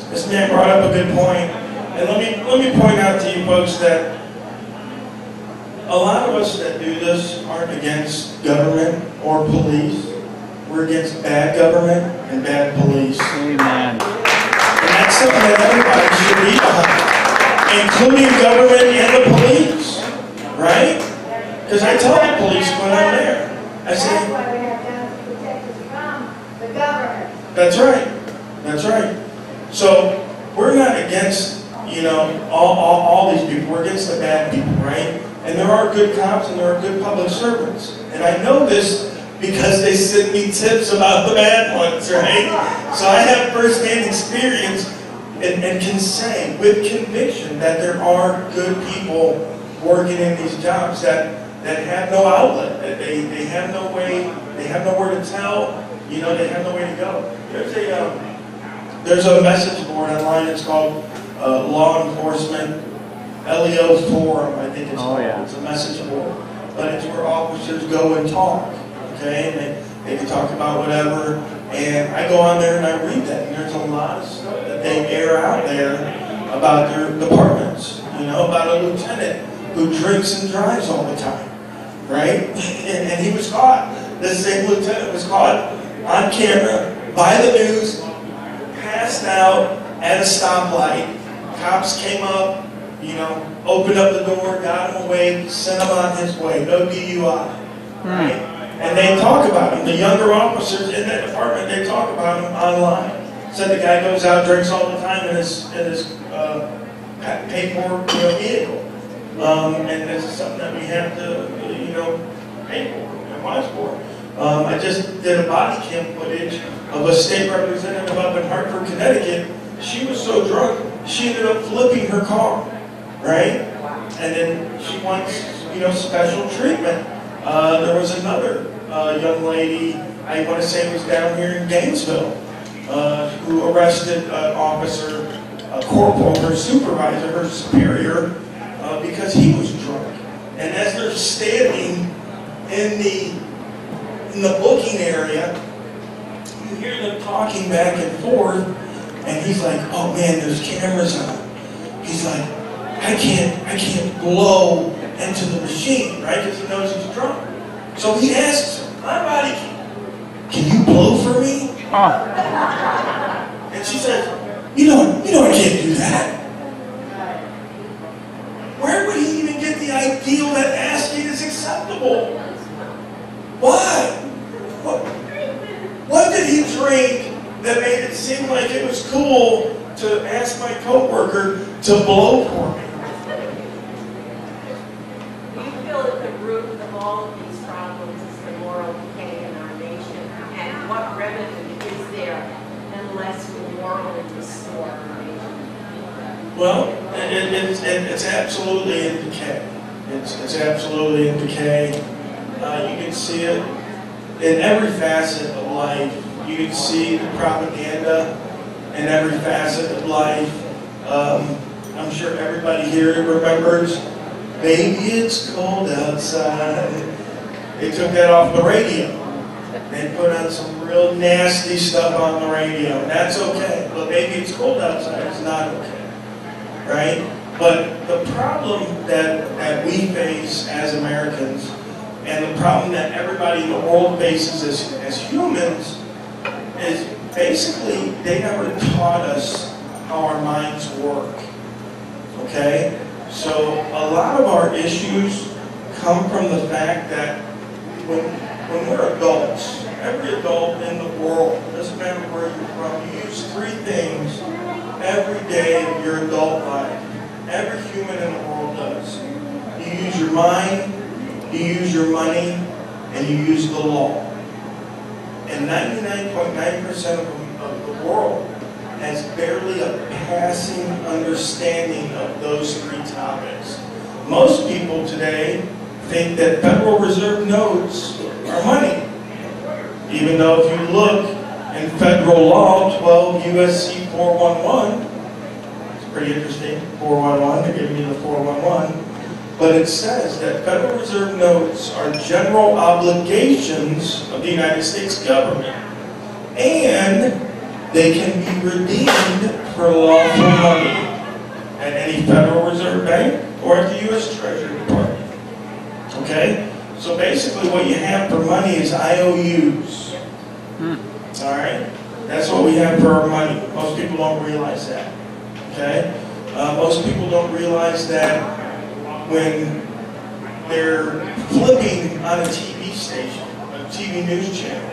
This man brought up a good point. And let me point out to you folks that a lot of us that do this aren't against government or police. We're against bad government and bad police. Amen. And that's something that everybody should be behind, including government and the police, right? Because I tell the police when I'm there, I say, that's why we have guns to protect us from the government. that's right. That's right. So we're not against, you know, all these people. We're against the bad people, right? And there are good cops and there are good public servants. And I know this because they send me tips about the bad ones, right? So I have first-hand experience and can say with conviction that there are good people working in these jobs that have no outlet, that they have no way, they have nowhere to tell, you know, they have no way to go. There's a message board online. It's called Law Enforcement LEO Forum, I think it's called. Yeah. It's a message board, but it's where officers go and talk. Okay, and they can talk about whatever. And I go on there and I read that, and there's a lot of stuff that they air out there about their departments. You know, about a lieutenant who drinks and drives all the time, right? And he was caught. This same lieutenant was caught on camera by the news, passed out at a stoplight. Cops came up, you know, opened up the door, got him away, sent him on his way. No DUI, right? And they talk about him. The younger officers in that department, they talk about him online. Said the guy goes out, drinks all the time in his paid for, you know, vehicle. And this is something that we have to, you know, pay for and watch for. I just did a body cam footage of a state representative up in Hartford, Connecticut. She was so drunk, she ended up flipping her car, right? And then she wants, you know, special treatment. There was another young lady, I want to say it was down here in Gainesville, who arrested an officer, a corporal, her supervisor, her superior, because he was drunk. And as they're standing in the booking area, you hear them talking back and forth, and he's like, "Oh man, there's cameras on." He's like, I can't blow into the machine, right? Because he knows he's drunk. So he asks her, "My body, can you blow for me?" And she says, you know I can't do that. Where would he even get the ideal that asking is acceptable? Why? What did he drink that made it seem like it was cool to ask my coworker to blow for me? Do you feel that the root of all of these problems is the moral decay in our nation? And what remedy is there unless we morally restore our nation? Well, it's absolutely in decay. It's absolutely in decay. You can see it in every facet of life. You can see the propaganda in every facet of life. I'm sure everybody here remembers, "Baby, it's cold outside." They took that off the radio. They put on some real nasty stuff on the radio. And that's okay. But "Baby, it's cold outside" is not okay. Right? But the problem that we face as Americans, and the problem that everybody in the world faces as humans, is basically they never taught us how our minds work. Okay? So a lot of our issues come from the fact that when we're adults, every adult in the world, doesn't matter where you're from, you use three things every day of your adult life. Every human in the world does. You use your mind, you use your money, and you use the law. And 99.9% of the world has barely a passing understanding of those three topics. Most people today think that Federal Reserve notes are money. Even though if you look in federal law, 12 U.S.C. 411, it's pretty interesting, 411, they're giving you the 411, but it says that Federal Reserve notes are general obligations of the United States government, and they can be redeemed for lawful money at any Federal Reserve Bank or at the U.S. Treasury Department. Okay? So basically what you have for money is IOUs. Alright? That's what we have for our money. Most people don't realize that. Okay? Most people don't realize that when they're flipping on a TV station, a TV news channel,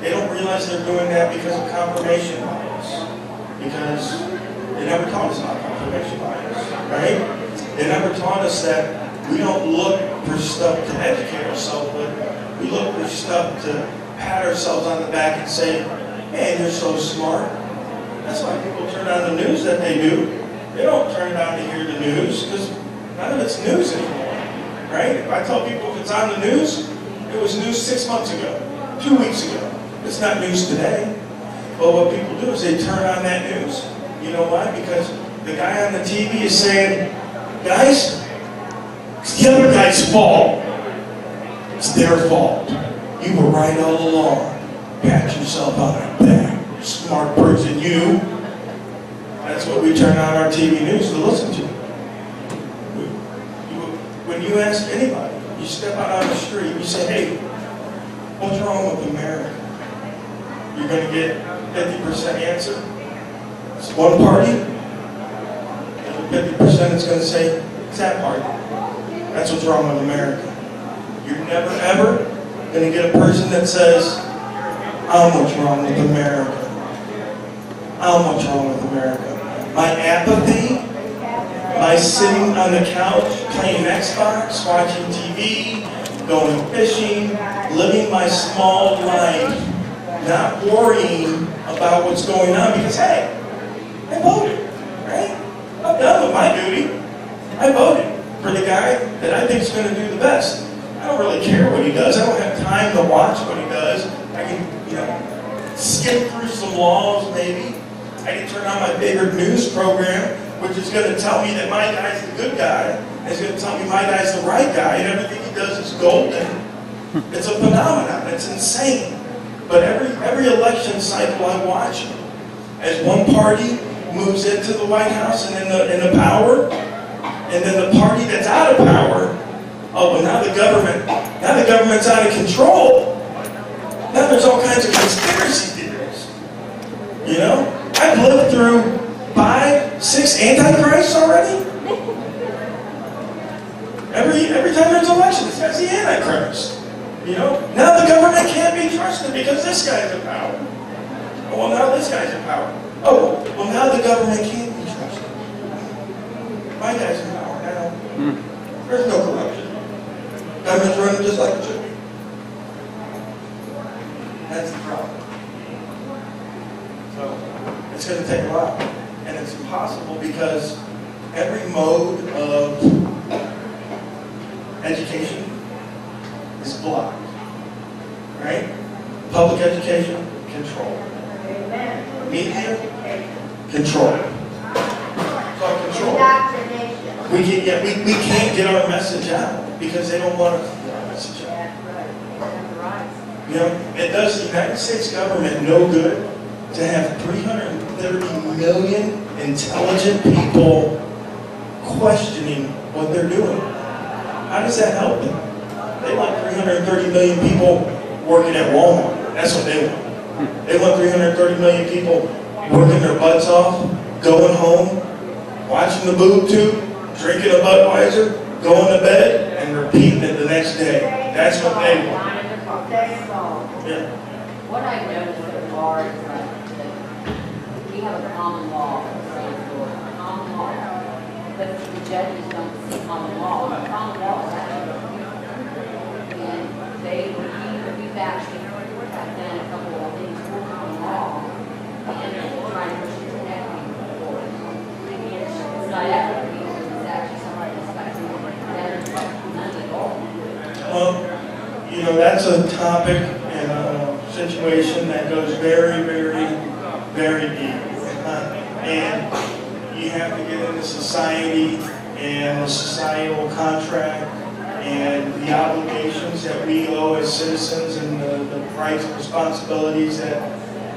they don't realize they're doing that because of confirmation bias. Because They never taught us about confirmation bias, right? They never taught us that we don't look for stuff to educate ourselves with. We look for stuff to pat ourselves on the back and say, man, you're so smart. That's why people turn on the news that they do. They don't turn it on to hear the news because none of it's news anymore, right? If I tell people if it's on the news, it was news 6 months ago, 2 weeks ago. It's not news today. But what people do is they turn on that news. You know why? Because the guy on the TV is saying, guys, it's the other guy's fault. It's their fault. You were right all along. Pat yourself on the back. Smart person, you. That's what we turn on our TV news to listen to. When you ask anybody, you step out on the street, you say, hey, what's wrong with America? You're going to get 50% answer. It's one party. And the 50% is going to say, it's that party. That's what's wrong with America. You're never, ever going to get a person that says, I'm what's wrong with America. I'm what's wrong with America. My apathy, my sitting on the couch, playing Xbox, watching TV, going fishing, living my small life, not worrying about what's going on because, hey, I voted, right? I'm done with my duty. I voted for the guy that I think is going to do the best. I don't really care what he does. I don't have time to watch what he does. I can, skip through some laws maybe. I can turn on my favorite news program, which is going to tell me that my guy's the good guy. And it's going to tell me my guy's the right guy, and everything he does is golden. It's a phenomenon. It's insane. But every election cycle I watch, as one party moves into the White House and in the power, and then the party that's out of power, oh, well, now the government's out of control. Now there's all kinds of conspiracy theories. You know? I've lived through 5, 6 antichrists already. Every time there's an election, this guy's the antichrist. You know? Now the government can't be trusted because this guy's in power. Oh, well, now this guy's in power. Oh, well, now the government can't be trusted. My guy's in power now. There's no corruption. Government's running just like it should be. That's the problem. So, it's going to take a while. And it's impossible because every mode of education is blocked. Right? Public education, control. Media, control. So control. We can't get our message out because they don't want us to get our message out. You know, it does the United States government no good to have 330 million intelligent people questioning what they're doing. How does that help them? They want 330 million people working at Walmart. That's what they want. They want 330 million people working their butts off, going home, watching the boob tube, drinking a Budweiser, going to bed, and repeating it the next day. That's what they want. Yeah. What I noticed so far is that we have a common law in the state of Florida, a common law, but the judges don't see common law. The common law is actually, and we've actually done a couple of things for common law, and trying to push it to equity forward. It's not equity, it's actually somebody that's got to better money at all. Well, you know, that's a topic and a situation that goes very, very, very deep. And you have to get into society and the societal contract and the obligations that we owe as citizens and the rights and responsibilities that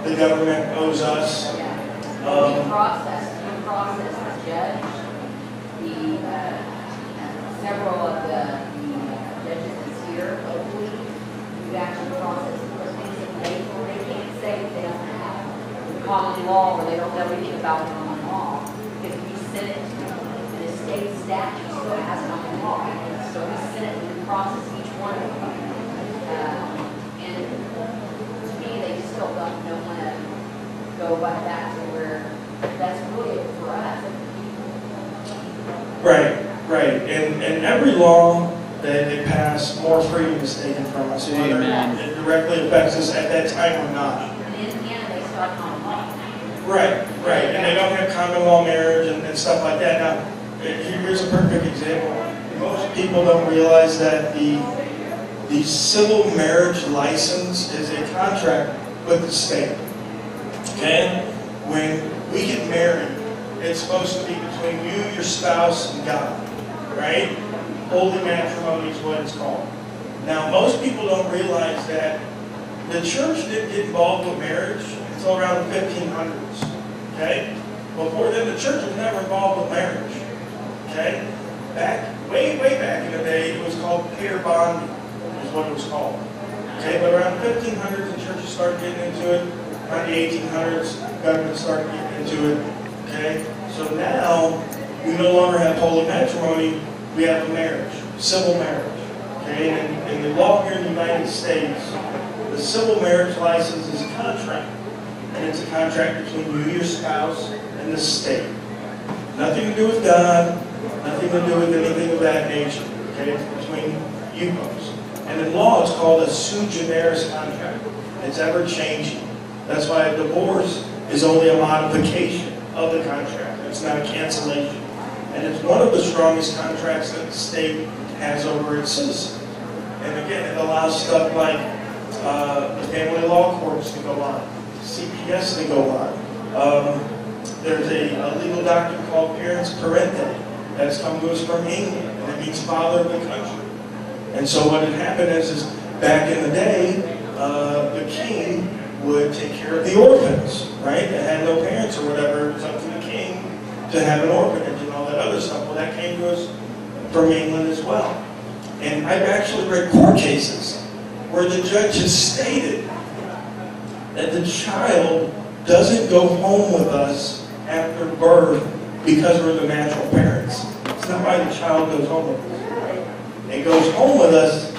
the government owes us. The process, the judge, several of the judges that's here, hopefully, we've actually processed things that they can't say if they don't have the common law or they don't know anything about the common law. If we send it to them, the state statute still has common law. So we send it and we process each one of them. And to me, they just still don't know when to go back to where that's really for us. Right, right. And every law that they pass, more freedom is taken from us, whether Amen. it directly affects us at that time or not. In Indiana, they start common law. Right, right. And they don't have common law marriage and stuff like that. Now, here's a perfect example. Most people don't realize that the civil marriage license is a contract with the state. Okay? When we get married, it's supposed to be between you, your spouse, and God. Right? Holy matrimony is what it's called. Now, most people don't realize that the church didn't get involved with marriage until around the 1500s. Okay? Before then, the church was never involved with marriage. Okay? Way back in the day, it was called pair bonding, is what it was called. Okay? But around the 1500s, the churches started getting into it. Around the 1800s, government started getting into it. Okay? So now, we no longer have holy matrimony, we have a marriage, civil marriage. Okay? And in the law here in the United States, the civil marriage license is a contract. And it's a contract between you, your spouse, and the state. Nothing to do with God, nothing to do with anything of that nature. Okay? It's between you folks. And in law, it's called a sui generis contract. It's ever changing. That's why a divorce is only a modification of the contract. It's not a cancellation. And it's one of the strongest contracts that the state has over its citizens. And again, it allows stuff like the family law courts to go on, CPS to go on. There's a legal doctrine called parens parente that's come to us from England, and it means father of the country. And so what had happened is back in the day, the king would take care of the orphans, right? That had no parents or whatever. It was up to the king to have an orphanage and all that other stuff. Well, that came to us from England as well. And I've actually read court cases where the judge has stated that the child doesn't go home with us after birth because we're the natural parents. It's not why the child goes home with us. It goes home with us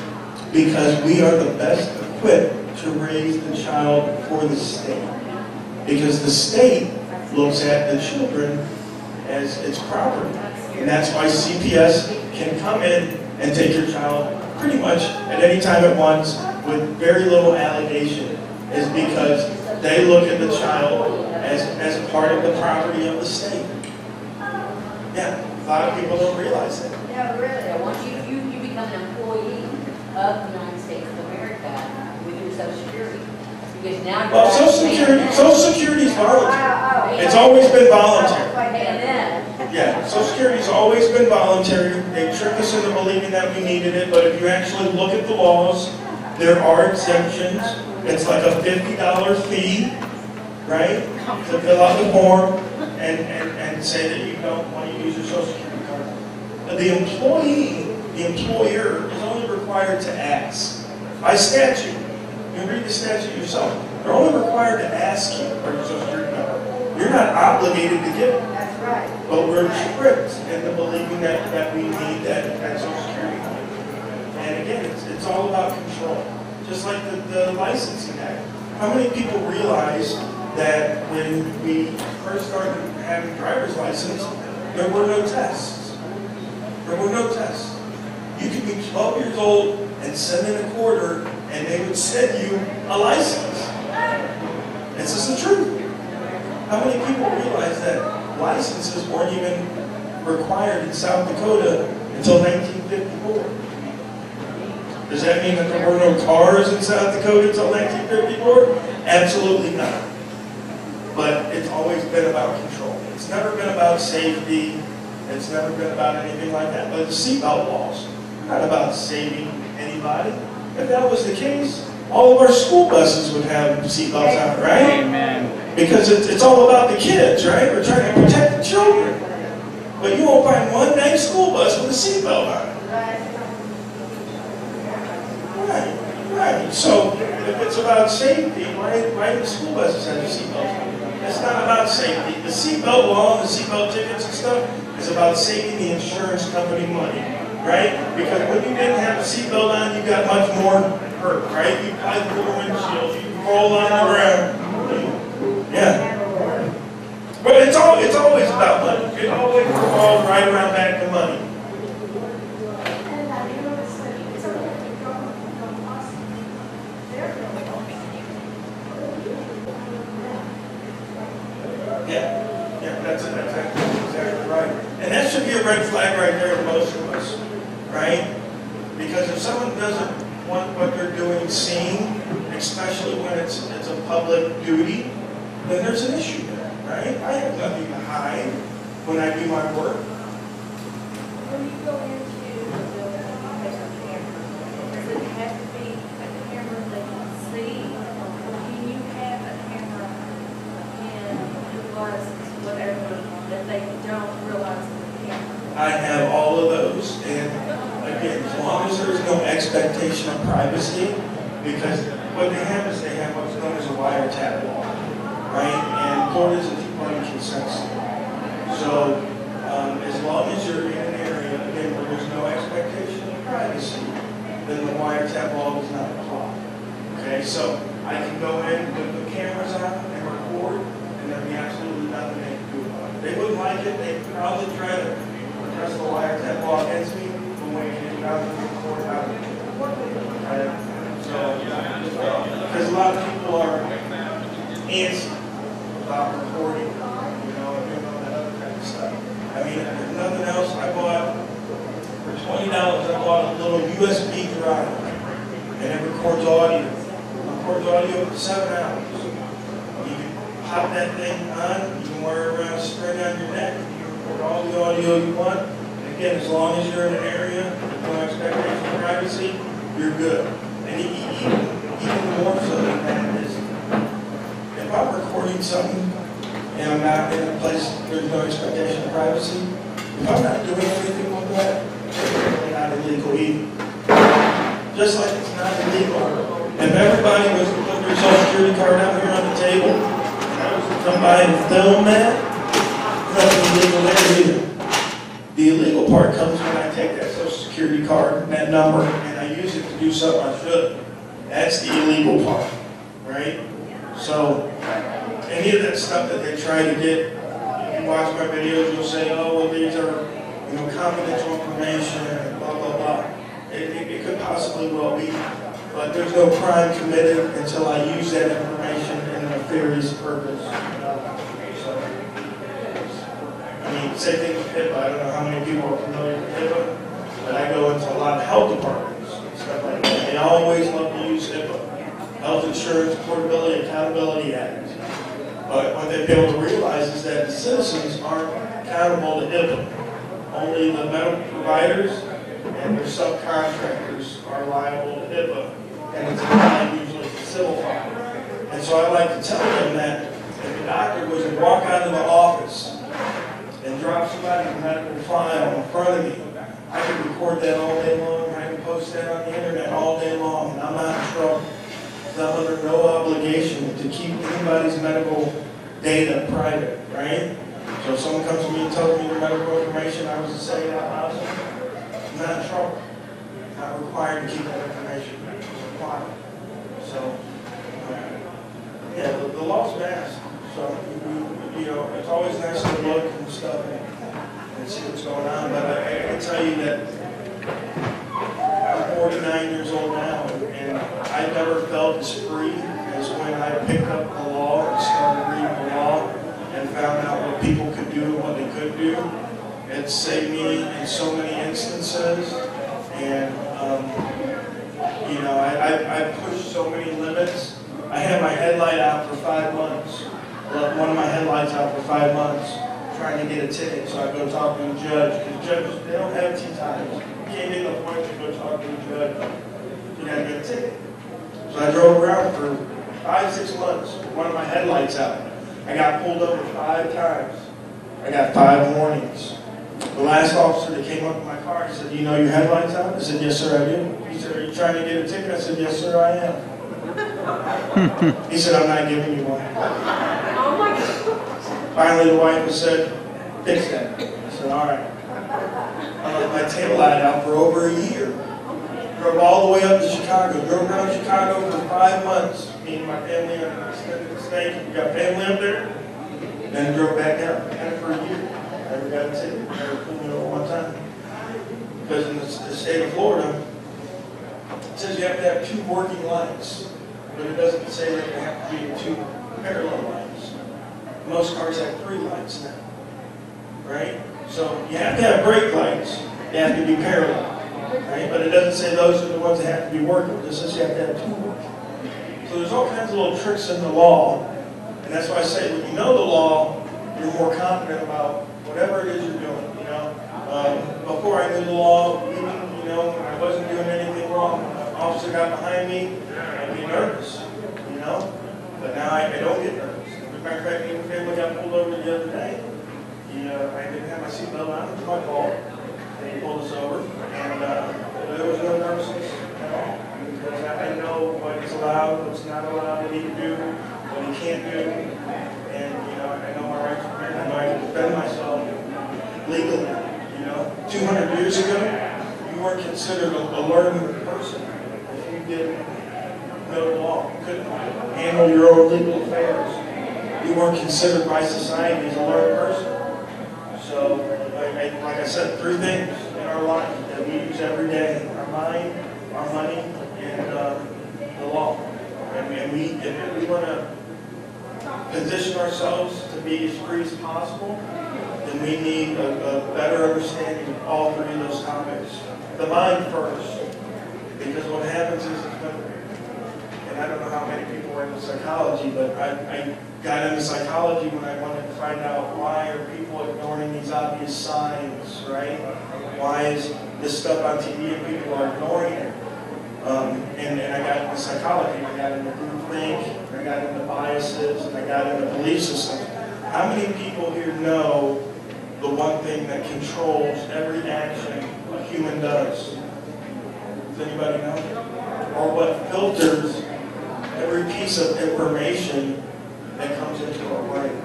because we are the best equipped to raise the child for the state. Because the state looks at the children as its property. And that's why CPS can come in and take your child pretty much at any time at once with very little allegation, is because they look at the child as a part of the property of the state. Yeah, a lot of people don't realize that. Yeah, really. Once you become an employee of the United States of America with your Social Security, because now well, Social Security is voluntary. It's always been voluntary. Yeah, Social Security's always been voluntary. They tricked us into believing that we needed it, but if you actually look at the laws, there are exemptions. It's like a $50 fee, right, to fill out the form and say that you don't want to use your Social Security card. The employer is only required to ask. By statute, you can read the statute yourself. They're only required to ask you for your Social Security number. You're not obligated to give it. That's right. But we're tricked into believing that we need that Social Security number. And again, it's all about control. Just like the licensing act. How many people realize that when we first started having driver's license, there were no tests? There were no tests. You could be 12 years old and send in a quarter, and they would send you a license. This is the truth. How many people realize that licenses weren't even required in South Dakota until 1954? Does that mean that there were no cars in South Dakota until 1954? Absolutely not. But it's always been about control. It's never been about safety. It's never been about anything like that. But the seatbelt laws are not about saving anybody. If that was the case, all of our school buses would have seatbelts on, right? Amen. Because it's all about the kids, right? We're trying to protect the children. But you won't find one dang school bus with a seatbelt on it. Right. So if it's about safety, why do the school buses have the seatbelts? It's not about safety. The seatbelt law and the seatbelt tickets and stuff is about saving the insurance company money, right? Because when you didn't have a seatbelt on, you got much more hurt, right? You applied the little windshield, you roll on the ground. Yeah. But it's always about money. it always revolves right around back to money. And have you noticed that it's okay to go from us, their Yeah, that's exactly right. And that should be a red flag right there to most of us, right? Because if someone doesn't want what they're doing seen, especially when it's a public duty, then there's an issue there, right? I have nothing to hide when I do my work. When you go into the building, you have a camera. Does it have to be a camera that you see? Or can you have a camera in your glasses, whatever, that they don't realize is a camera? I have all of those, and again, as long as there's no expectation of privacy, because what they have is they have what's known as a wiretap law, right? And court is a two-party consent. So as long as you're in an area, again, where there's no expectation of privacy, then the wiretap law does not apply. Okay, so I can go in, put the cameras on, and record, and there'd be absolutely nothing they can do about it. They wouldn't like it. They'd probably try to press the wiretap law against me, but when you get out of the court, out of it. Right? So, because a lot of people are antsy about recording, and doing all that other kind of stuff. I mean, if nothing else, I bought, for $20, I bought a little USB drive, and it records audio. It records audio for 7 hours. You can pop that thing on, you can wear it around a string on your neck, you can record all the audio you want. And again, as long as you're in an area with no expectation of privacy, you're good. And even more so than that is, if I'm recording something and I'm not in a place where there's no expectation of privacy, if I'm not doing anything with that, it's really not illegal either. Just like it's not illegal. If everybody was to put their social security card out here on the table, and I was to come by and film that, nothing illegal there either. The illegal part comes when I take that social security card, that number, and I use it to do something I shouldn't. That's the illegal part, right? So, any of that stuff that they try to get, if you watch my videos, you'll say, oh, well, these are, confidential information, and blah, blah, blah. It could possibly well be, but there's no crime committed until I use that information in a nefarious purpose. So, I mean, same thing with HIPAA. I don't know how many people are familiar with HIPAA, but I go into a lot of health departments and stuff like that. They always love to use HIPAA. Health Insurance Portability Accountability Act. But what they fail to realize is that the citizens aren't accountable to HIPAA. Only the medical providers and their subcontractors are liable to HIPAA. And it's a fine, usually a civil fine. And so I like to tell them that if the doctor was to walk out of the office and drop somebody's medical file in front of me, I can record that all day long. I can post that on the internet all day long, and I'm not in trouble. I'm under no obligation to keep anybody's medical data private, right? So if someone comes to me and tells me their medical information, I was to say it out loud, I'm not in trouble. I'm not required to keep that information. I'm required. So, yeah, the law's vast. So, it's always nice to look and stuff and see what's going on. But I can tell you that I'm 49 years old now, and I never felt as free as when I picked up the law and started reading the law and found out what people could do and what they couldn't do. It saved me in so many instances, and I pushed so many limits. I had my headlight out for 5 months. One of my headlights out for 5 months, trying to get a ticket so I go talk to the judge. Because judges, they don't have tea times. You can't get an appointment to go talk to the judge. You gotta get a ticket. So I drove around for 5-6 months with one of my headlights out. I got pulled over 5 times. I got 5 warnings. The last officer that came up in my car, he said, "Do you know your headlights out?" I said, "Yes, sir, I do." He said, "Are you trying to get a ticket?" I said, "Yes, sir, I am." He said, "I'm not giving you one." Oh my God. Finally, the wife said, "Fix that." I said, "All right." I left my tail light out for over a year. Drove all the way up to Chicago. Drove around Chicago for 5 months. Me and my family up in the state. We got family up there. Then drove back down. Had it for a year. Never got a ticket, never pulled me over one time. Because in the state of Florida, it says you have to have 2 working lights, but it doesn't say that they have to be 2 parallel lights. Most cars have 3 lights now, right? So you have to have brake lights, they have to be parallel, right? But it doesn't say those are the ones that have to be working. It says you have to have 2 working. So there's all kinds of little tricks in the law, and that's why I say when you know the law, you're more confident about whatever it is you're doing, you know. Before I knew the law, even, you know, I wasn't doing anything wrong. When an officer got behind me, I'd be nervous, you know. But now I don't get nervous. As a matter of fact, even family got pulled over the other day. I didn't have my seatbelt on, it was my fault. They pulled us over, and there was no nervousness at all. Because I know what is allowed, what's not allowed, what he can do, what he can't do. And, you know, I know my rights, I know I can defend myself legally. You know, 200 years ago, you weren't considered a learned person if you didn't know the law. You couldn't handle your own legal affairs. You weren't considered by society as a learned person. So, like I said, 3 things in our life that we use every day: our mind, our money, and the law. And if we want to position ourselves to be as free as possible, then we need a better understanding of all 3 of those topics. The mind first, because what happens is, and I don't know how many people are into psychology, but I got into psychology when I wanted to find out why are people ignoring these obvious signs, right? Why is this stuff on TV and people are ignoring it? And I got into psychology, I got into groupthink, I got into biases, and I got into belief systems. How many people here know the one thing that controls every action a human does? Does anybody know? Or what filters every piece of information that comes into our brain?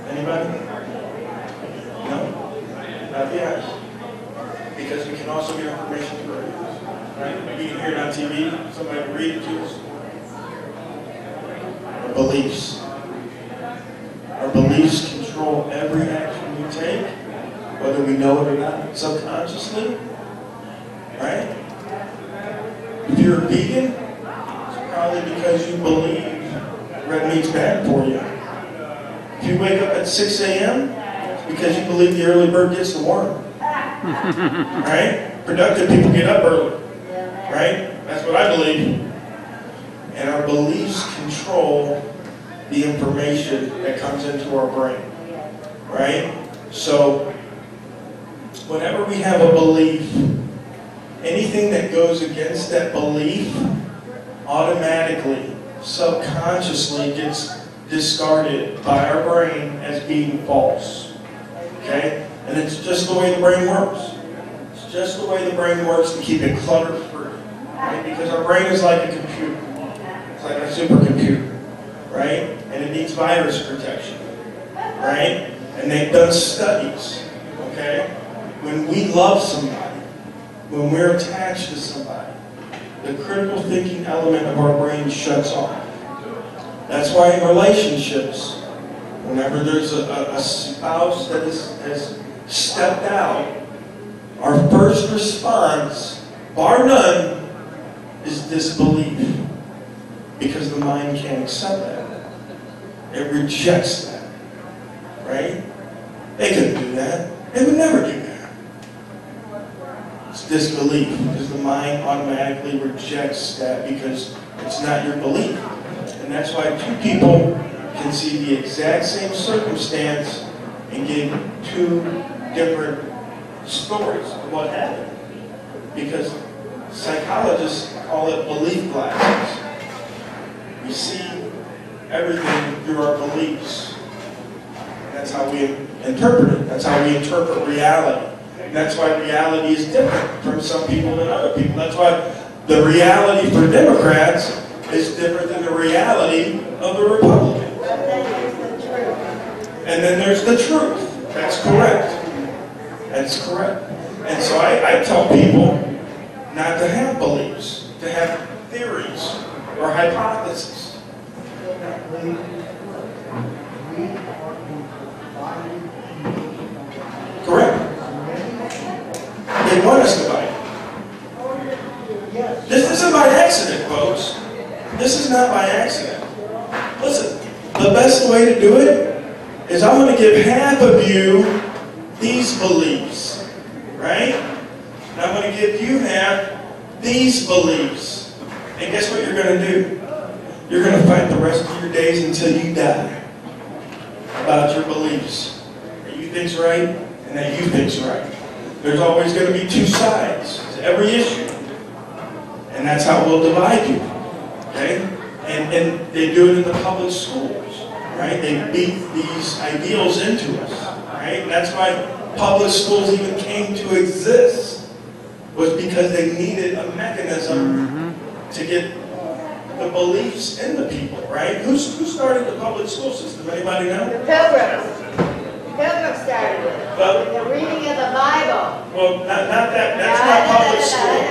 Anybody? No? Not yet. Because we can also get information through our ears. Right? We can hear it on TV, somebody will read it to us. Our beliefs. Our beliefs control every action we take, whether we know it or not, subconsciously. Right? If you're a vegan, it's probably because you believe red meat's bad for you. If you wake up at 6 a.m., it's because you believe the early bird gets the worm. Right? Productive people get up early. Right? That's what I believe. And our beliefs control the information that comes into our brain. Right? So, whenever we have a belief, anything that goes against that belief automatically, subconsciously gets discarded by our brain as being false. Okay? And it's just the way the brain works. It's just the way the brain works to keep it clutter-free. Right? Because our brain is like a computer. It's like a supercomputer. Right? And it needs virus protection. Right? And they've done studies. Okay? When we love somebody, when we're attached to somebody, the critical thinking element of our brain shuts off. That's why in relationships, whenever there's a spouse that has stepped out, our first response, bar none, is disbelief. Because the mind can't accept that. It rejects that. Right? They couldn't do that. They would never do that. It's disbelief. Because the mind automatically rejects that because it's not your belief. And that's why 2 people can see the exact same circumstance and give 2 different stories of what happened. Because psychologists call it belief glasses. We see everything through our beliefs. And that's how we interpret it. That's how we interpret reality. And that's why reality is different from some people than other people. That's why the reality for Democrats is different than the reality of the Republicans. And then there's the truth. That's correct. That's correct. And so I tell people not to have beliefs, to have theories or hypotheses. We are Correct. They want us to buy it. This isn't by accident, folks. This is not by accident. Listen, the best way to do it is I'm going to give half of you these beliefs, right? And I'm going to give you half these beliefs. And guess what you're going to do? You're going to fight the rest of your days until you die about your beliefs. That you think's right and that you think's right. There's always going to be two sides to every issue. And that's how we'll divide you. Okay? And they do it in the public schools. Right? They beat these ideals into us. Right? And that's why public schools even came to exist. Was because they needed a mechanism to get the beliefs in the people, right? Who started the public school system? Anybody know? The Pilgrims. The Pilgrims started it. Well, the reading of the Bible. Well, not that. That's not public school.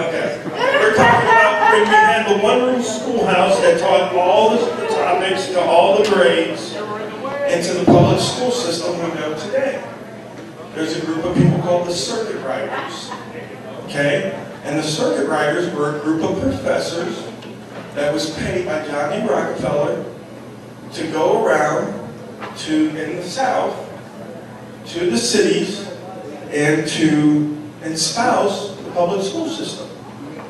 Okay. We're talking about when we had the one-room schoolhouse that taught all the topics to all the grades into the public school system we know today. There's a group of people called the circuit riders. Okay? And the circuit riders were a group of professors that was paid by Johnny Rockefeller to go around in the South, to the cities, and to espouse the public school system,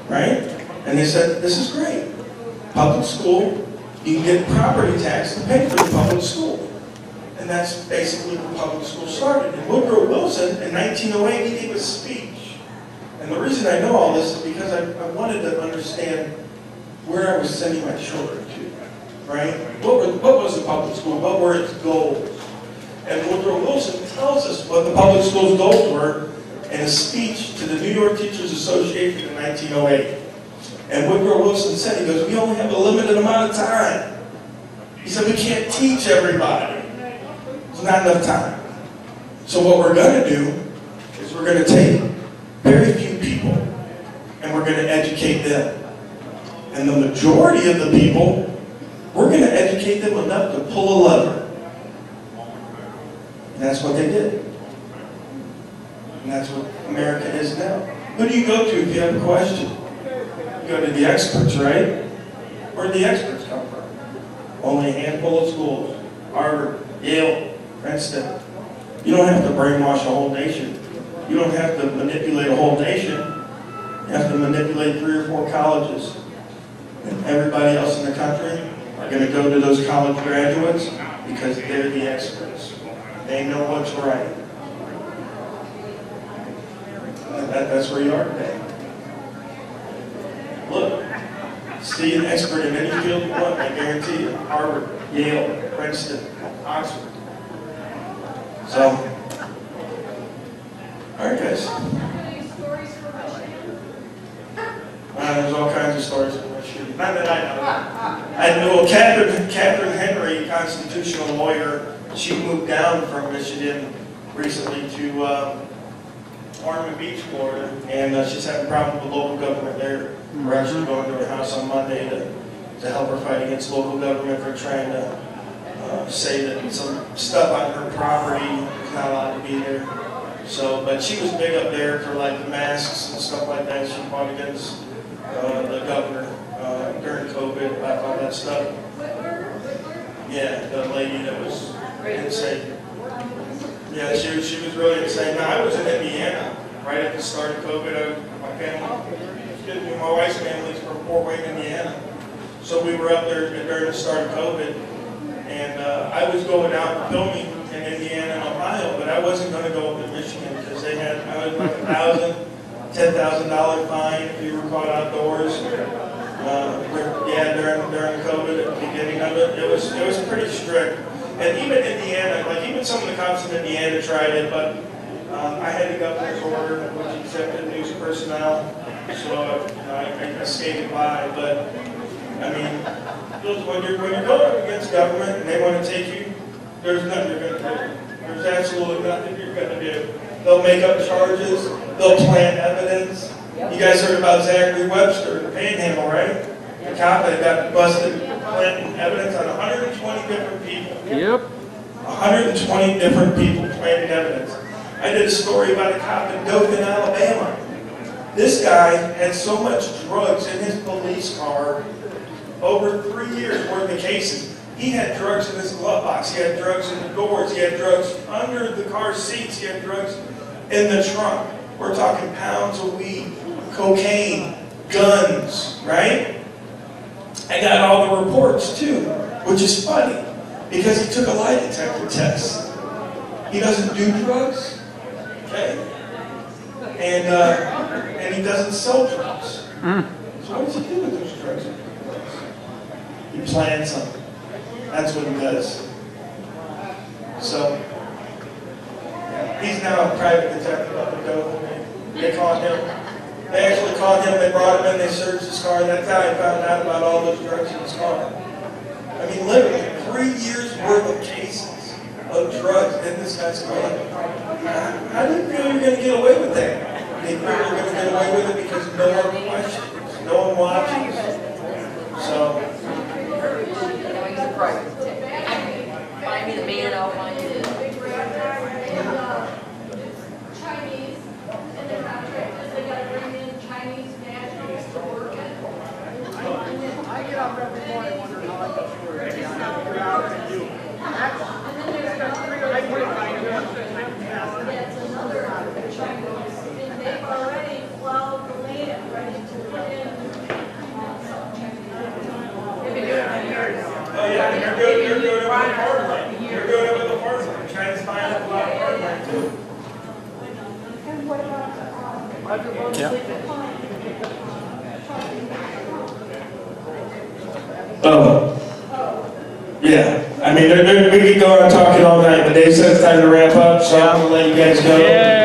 right? And they said, this is great. Public school, you can get property tax to pay for the public school. And that's basically when public school started. And Woodrow Wilson, in 1908, he gave a speech. And the reason I know all this is because I wanted to understand where I was sending my children to, right? What was the public school? What were its goals? And Woodrow Wilson tells us what the public school's goals were in a speech to the New York Teachers Association in 1908. And Woodrow Wilson said, he goes, we only have a limited amount of time. He said, we can't teach everybody. There's not enough time. So what we're going to do is we're going to take very few people and we're going to educate them. And the majority of the people, we're going to educate them enough to pull a lever. And that's what they did. And that's what America is now. Who do you go to if you have a question? You go to the experts, right? Where do the experts come from? Only a handful of schools. Harvard, Yale, Princeton. You don't have to brainwash a whole nation. You don't have to manipulate a whole nation. You have to manipulate 3 or 4 colleges. And everybody else in the country are going to go to those college graduates because they're the experts. They know what's right. And that's where you are today. Look, see an expert in any field you want, I guarantee you. Harvard, Yale, Princeton, Oxford. So, all right, guys. There's all kinds of stories in Michigan. Not that I know. I know Catherine Henry, constitutional lawyer. She moved down from Michigan recently to Ormond Beach, Florida, and she's having problems with local government there. We're actually going to her house on Monday to help her fight against local government. They're trying to say that some stuff on her property is not allowed to be there. So, but she was big up there for like the masks and stuff like that. She fought against the governor during COVID about all that stuff. Yeah, the lady that was insane. Yeah, she was really insane. Now, I was in Indiana right at the start of COVID. My wife's family's from Fort Wayne, Indiana. So we were up there during the start of COVID. And I was going out filming in Indiana and Ohio, but I wasn't going to go up to Michigan because they had, I was like $10,000 fine if you were caught outdoors. Yeah, during COVID, at the beginning of it, it was pretty strict. And even Indiana, like even some of the cops in Indiana tried it, but I had the governor's order, which accepted news personnel, so I skated by. But I mean, when you're going up against government and they want to take you, there's nothing you're going to do. There's absolutely nothing you're going to do. They'll make up charges. They'll plant evidence. You guys heard about Zachary Webster, the Panhandle, right? The cop that got busted planting evidence on 120 different people. Yep. 120 different people planted evidence. I did a story about a cop in Dothan, Alabama. This guy had so much drugs in his police car, over 3 years worth of cases. He had drugs in his glove box, he had drugs in the doors, he had drugs under the car seats, he had drugs in the trunk. We're talking pounds of weed, cocaine, guns, right? I got all the reports too, which is funny, because he took a lie detector test. He doesn't do drugs, okay? And he doesn't sell drugs. So what does he do with those drugs? He plans them. That's what he does. So, he's now a private detective up in Dover. They caught him. They actually caught him, they brought him in, they searched his car. That's how I found out about all those drugs in his car. I mean, literally, 3 years worth of cases of drugs in this guy's car. How do you feel you're going to get away with that? They feel you're going to get away with it because no one questions, no one watches. So, find me the man and I'll find you. Chinese, and they're contractors, they gotta bring in Chinese nationals to work it. I get up every morning wondering how I can sure it. I do. And then there's another, that's another Chinese, and they've already plowed the land ready to put in, They've been doing it for years. Oh yeah, and you're doing it with the farmland. You're doing it with the farmland. China's buying up a lot of farmland too. And what about, Oh. Yeah. I mean, we could go on talking all night, but Dave said it's time to wrap up, so I'm going to let you guys go. Yeah.